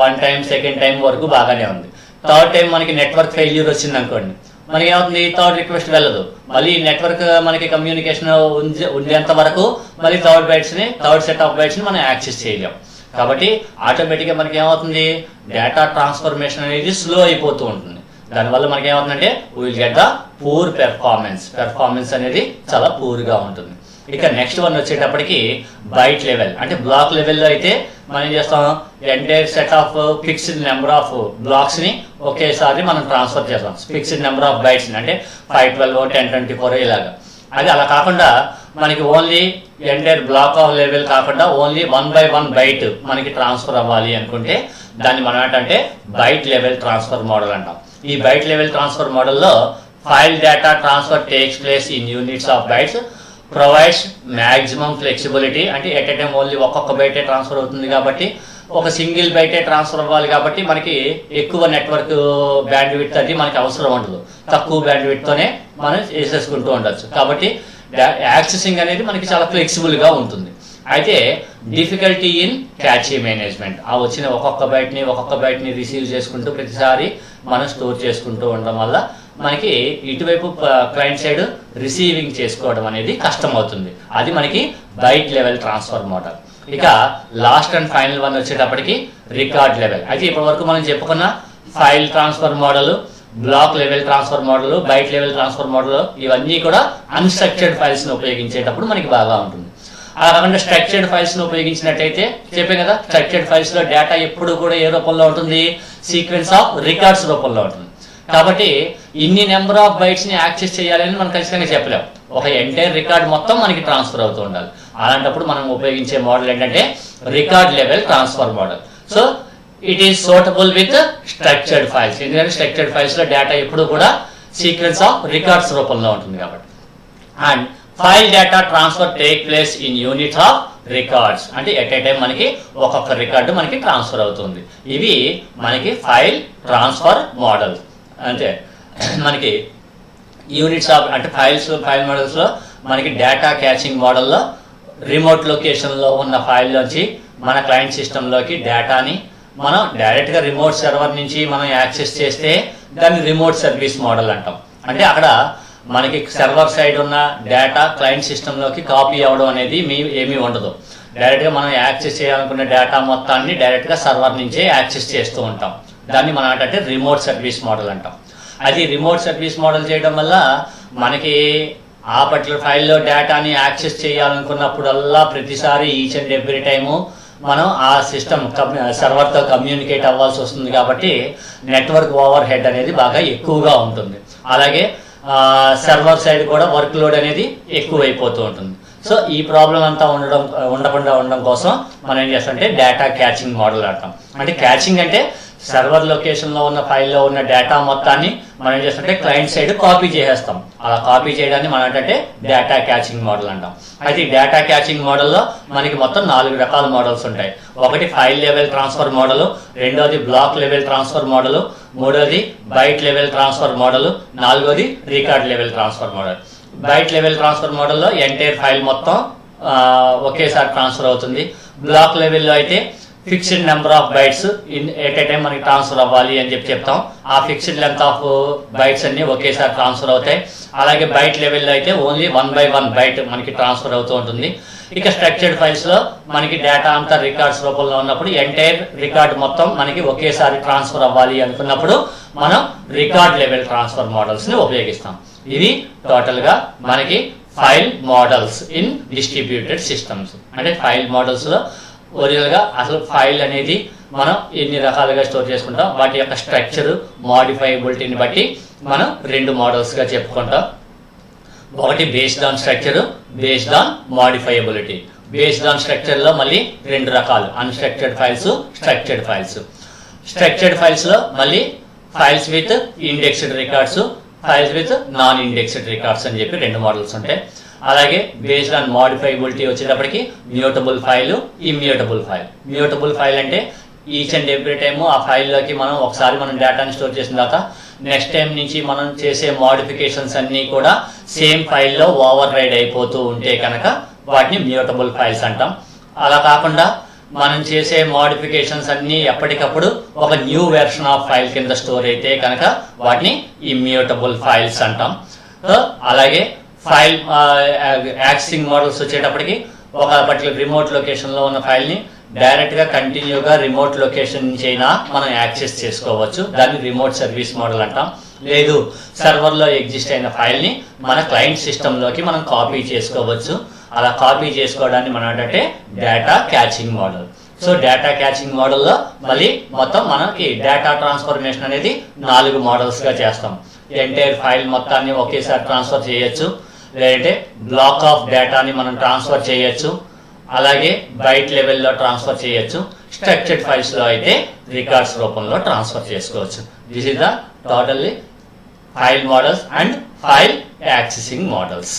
1 టైం సెకండ్ టైం వరకు బాగానే ఉంది. థర్డ్ టైం మనకి నెట్వర్క్ ఫెయిల్యూర్ వచ్చింది అనుకోండి, మనకి ఏమవుతుంది థర్డ్ రిక్వెస్ట్ వెళ్ళదు. మళ్ళీ నెట్వర్క్ మనకి కమ్యూనికేషన్ ఉండేంత వరకు మళ్ళీ థర్డ్ సెట్ ఆఫ్ బైట్స్ని మనం యాక్సెస్ చేయలేం. కాబట్టి ఆటోమేటిక్గా మనకి ఏమవుతుంది, డేటా ట్రాన్స్ఫర్మేషన్ అనేది స్లో అయిపోతూ ఉంటుంది. దానివల్ల మనకి ఏమవుతుందంటే will get the poor performance అనేది చాలా పూర్గా ఉంటుంది. ఇక నెక్స్ట్ వన్ వచ్చేటప్పటికి బైట్ లెవెల్. అంటే బ్లాక్ లెవెల్లో అయితే మనం ఏం చేస్తాం, entire set of fixed number of blacks ని ఒకేసారి మనం ట్రాన్స్ఫర్ చేస్తాం. ఫిక్స్డ్ నెంబర్ ఆఫ్ బైట్స్ అంటే 5, 12, 10, 24 ఇలాగా. అది అలా కాకుండా మనకి only entire black of level కాకుండా ఓన్లీ 1 by 1 బైట్ మనకి ట్రాన్స్ఫర్ అవ్వాలి అనుకుంటే దాన్ని మనం ఏంటంటే బైట్ లెవెల్ ట్రాన్స్ఫర్ మోడల్ అంటాం. ఈ బైట్ లెవెల్ ట్రాన్స్ఫర్ మోడల్లో file data transfer takes place in units of bytes, provides maximum flexibility. అంటే ఎట్ ఎ టైం ఓన్లీ ఒక్కొక్క బైటే ట్రాన్స్ఫర్ అవుతుంది కాబట్టి, ఒక సింగిల్ బైటే ట్రాన్స్ఫర్ అవ్వాలి కాబట్టి మనకి ఎక్కువ నెట్వర్క్ బ్యాండ్ విడ్త్ అది మనకి అవసరం ఉండదు. తక్కువ బ్యాండ్ విడ్త్తోనే మనం చేసేసుకుంటూ ఉండొచ్చు. కాబట్టి యాక్సెసింగ్ అనేది మనకి చాలా ఫ్లెక్సిబుల్గా ఉంటుంది. అయితే డిఫికల్టీ ఇన్ క్యాచీ మేనేజ్మెంట్. ఆ వచ్చిన ఒక్కొక్క బైట్ని రిసీవ్ చేసుకుంటూ ప్రతిసారి మనం స్టోర్ చేసుకుంటూ ఉండడం వల్ల మనకి ఇటువైపు క్లయింట్ సైడ్ రిసీవింగ్ చేసుకోవడం అనేది కష్టం అవుతుంది. అది మనకి బైట్ లెవెల్ ట్రాన్స్ఫర్ మోడల్. ఇక లాస్ట్ అండ్ ఫైనల్ వన్ వచ్చేటప్పటికి రికార్డ్ లెవెల్. అయితే ఇప్పటి వరకు మనం చెప్పుకున్న file transfer model, block level transfer model, byte level transfer model ఇవన్నీ కూడా అన్స్ట్రక్చర్డ్ ఫైల్స్ ని ఉపయోగించేటప్పుడు మనకి బాగా ఉంటుంది. అలా కాకుండా స్ట్రక్చర్డ్ ఫైల్స్ ని ఉపయోగించినట్టయితే చెప్పాం కదా, స్ట్రక్చర్డ్ ఫైల్స్ లో డేటా ఎప్పుడు కూడా ఏ రూపంలో ఉంటుంది, సీక్వెన్స్ ఆఫ్ రికార్డ్స్ రూపంలో ఉంటుంది. కాబట్టి ఇన్ని నెంబర్ ఆఫ్ బైట్స్ ని యాక్సెస్ చేయాలని మనం ఖచ్చితంగా చెప్పలేం. ఒక ఎంటైర్ రికార్డ్ మొత్తం మనకి ట్రాన్స్ఫర్ అవుతూ ఉండాలి. అలాంటప్పుడు మనం ఉపయోగించే మోడల్ ఏంటంటే record level transfer model. So it is suitable with structured files. ఎందుకంటే స్ట్రక్చర్డ్ ఫైల్స్ లో డేటా ఎప్పుడు కూడా సీక్వెన్స్ ఆఫ్ రికార్డ్స్ రూపంలో ఉంటుంది కాబట్టి. And file data transfer take place in units of records. అంటే ఎట్ ఏ టైం మనకి ఒక్కొక్క రికార్డు మనకి ట్రాన్స్ఫర్ అవుతుంది. ఇవి మనకి ఫైల్ ట్రాన్స్ఫర్ మోడల్. అంటే మనకి యూనిట్స్ ఆఫ్ అంటే ఫైల్ మోడల్స్ లో మనకి డేటా క్యాచింగ్ మోడల్లో రిమోట్ లొకేషన్లో ఉన్న ఫైల్లోంచి మన క్లయింట్ సిస్టంలోకి డేటాని మనం డైరెక్ట్గా రిమోట్ సర్వర్ నుంచి మనం యాక్సెస్ చేస్తే దాన్ని రిమోట్ సర్వీస్ మోడల్ అంటాం. అంటే అక్కడ మనకి సర్వర్ సైడ్ ఉన్న డేటా క్లయింట్ సిస్టంలోకి కాపీ అవ్వడం అనేది ఏమీ ఉండదు. డైరెక్ట్గా మనం యాక్సెస్ చేయాలనుకున్న డేటా మొత్తాన్ని డైరెక్ట్గా సర్వర్ నుంచే యాక్సెస్ చేస్తూ ఉంటాం. దాన్ని మనం అంటే రిమోట్ సర్వీస్ మోడల్ అంటాం. అది రిమోట్ సర్వీస్ మోడల్ చేయడం వల్ల మనకి ఆ పర్టికులర్ ఫైల్లో డేటాని యాక్సెస్ చేయాలనుకున్నప్పుడల్లా ప్రతిసారి ఈచ్ అండ్ ఎవ్రీ టైము మనం ఆ సిస్టమ్ సర్వర్తో కమ్యూనికేట్ అవ్వాల్సి వస్తుంది. కాబట్టి నెట్వర్క్ ఓవర్ హెడ్ అనేది బాగా ఎక్కువగా ఉంటుంది. అలాగే సర్వర్ సైడ్ కూడా వర్క్ లోడ్ అనేది ఎక్కువైపోతూ ఉంటుంది. సో ఈ ప్రాబ్లం అంతా ఉండకుండా ఉండడం కోసం మనం ఏం చేస్తామంటే డేటా క్యాచింగ్ మోడల్ అంటాం. అంటే క్యాచింగ్ అంటే సర్వర్ లొకేషన్లో ఉన్న ఫైల్లో ఉన్న డేటా మొత్తాన్ని మనం ఏం చేస్తామంటే క్లయింట్ సైడ్ కాపీ చేసేస్తాం. అలా కాపీ చేయడాన్ని మనం ఏంటంటే డేటా క్యాచింగ్ మోడల్ అంటాం. అయితే ఈ డేటా క్యాచింగ్ మోడల్లో మనకి మొత్తం 4 రకాల మోడల్స్ ఉంటాయి. ఒకటి ఫైల్ లెవెల్ ట్రాన్స్ఫర్ మోడల్, రెండోది బ్లాక్ లెవెల్ ట్రాన్స్ఫర్ మోడల్, మూడోది బైట్ లెవెల్ ట్రాన్స్ఫర్ మోడల్, నాలుగోది record level transfer model. Byte level transfer మోడల్లో ఎంటైర్ ఫైల్ మొత్తం ఒకేసారి ట్రాన్స్ఫర్ అవుతుంది. బ్లాక్ లెవెల్లో అయితే fixed number of bytes at a time మనకి ట్రాన్స్ఫర్ అవ్వాలి అని చెప్తాం. ఆ ఫిక్స్డ్ లెంత్ ఆఫ్ బైట్స్ అన్ని ఒకేసారి ట్రాన్స్ఫర్ అవుతాయి. అలాగే బైట్ లెవెల్లో అయితే ఓన్లీ 1 by 1 బైట్ మనకి ట్రాన్స్ఫర్ అవుతూ ఉంటుంది. ఇక స్ట్రక్చర్డ్ ఫైల్స్ లో మనకి డేటా అంతా రికార్డ్స్ రూపంలో ఉన్నప్పుడు ఎంటైర్ రికార్డ్ మొత్తం మనకి ఒకేసారి ట్రాన్స్ఫర్ అవ్వాలి అనుకున్నప్పుడు మనం రికార్డ్ లెవెల్ ట్రాన్స్ఫర్ మోడల్స్ ని ఉపయోగిస్తాం. ఇది టోటల్ గా మనకి file models in distributed systems. అంటే ఫైల్ మోడల్స్ లో ఒరిజినల్ గా అసలు ఫైల్ అనేది మనం ఎన్ని రకాలుగా స్టోర్ చేసుకుంటాం, వాటి యొక్క స్ట్రక్చర్ మోడిఫైబిలిటీని బట్టి మనం 2 మోడల్స్ గా చెప్పుకుంటాం. ఒకటి based on structure, based on modifiability. Based on structure లో మళ్ళీ 2 రకాలు, unstructured files, structured files. Structured files లో మళ్ళీ files with indexed records, files with non indexed records అని చెప్పి 2 మోడల్స్ ఉంటాయి. అలాగే బేస్డ్ ఆన్ మోడిఫైబిలిటీ వచ్చేటప్పటికి mutable file, immutable file. Mutable file అంటే ఈచ్ అండ్ ఎవ్రీ టైము ఆ ఫైల్లోకి మనం ఒకసారి మనం డేటాని స్టోర్ చేసిన తర్వాత నెక్స్ట్ టైం నుంచి మనం చేసే మోడిఫికేషన్స్ అన్నీ కూడా సేమ్ ఫైల్లో ఓవర్ రైడ్ అయిపోతూ ఉంటే కనుక వాటిని మ్యూటబుల్ ఫైల్స్ అంటాం. అలా కాకుండా మనం చేసే మోడిఫికేషన్స్ అన్నీ ఎప్పటికప్పుడు ఒక న్యూ వెర్షన్ ఆఫ్ ఫైల్ కింద స్టోర్ అయితే కనుక వాటిని ఇమ్యూటబుల్ ఫైల్స్ అంటాం. అలాగే ఫైల్ యాక్సెసింగ్ మోడల్స్ వచ్చేటప్పటికి ఒక పర్టికులర్ రిమోట్ లొకేషన్లో ఉన్న ఫైల్ని డైరెక్ట్గా కంటిన్యూగా రిమోట్ లొకేషన్ నుంచి అయినా మనం యాక్సెస్ చేసుకోవచ్చు. దాన్ని రిమోట్ సర్వీస్ మోడల్ అంటాం. లేదు సర్వర్లో ఎగ్జిస్ట్ అయిన ఫైల్ని మన క్లయింట్ సిస్టంలోకి మనం కాపీ చేసుకోవచ్చు. అలా కాపీ చేసుకోవడాన్ని మనం ఏంటంటే data caching model. So data catching మోడల్లో మళ్ళీ మొత్తం మనకి డేటా ట్రాన్స్ఫర్మేషన్ అనేది 4 మోడల్స్గా చేస్తాం. ఎంటైర్ ఫైల్ మొత్తాన్ని ఒకేసారి ట్రాన్స్ఫర్ చేయొచ్చు, లేదంటే బ్లాక్ ఆఫ్ డేటాని మనం ట్రాన్స్ఫర్ చేయొచ్చు, అలాగే బైట్ లెవెల్లో ట్రాన్స్ఫర్ చేయొచ్చు, స్ట్రక్చర్డ్ ఫైల్స్లో అయితే రికార్డ్స్ రూపంలో ట్రాన్స్ఫర్ చేసుకోవచ్చు. This is the totally file models and file accessing models.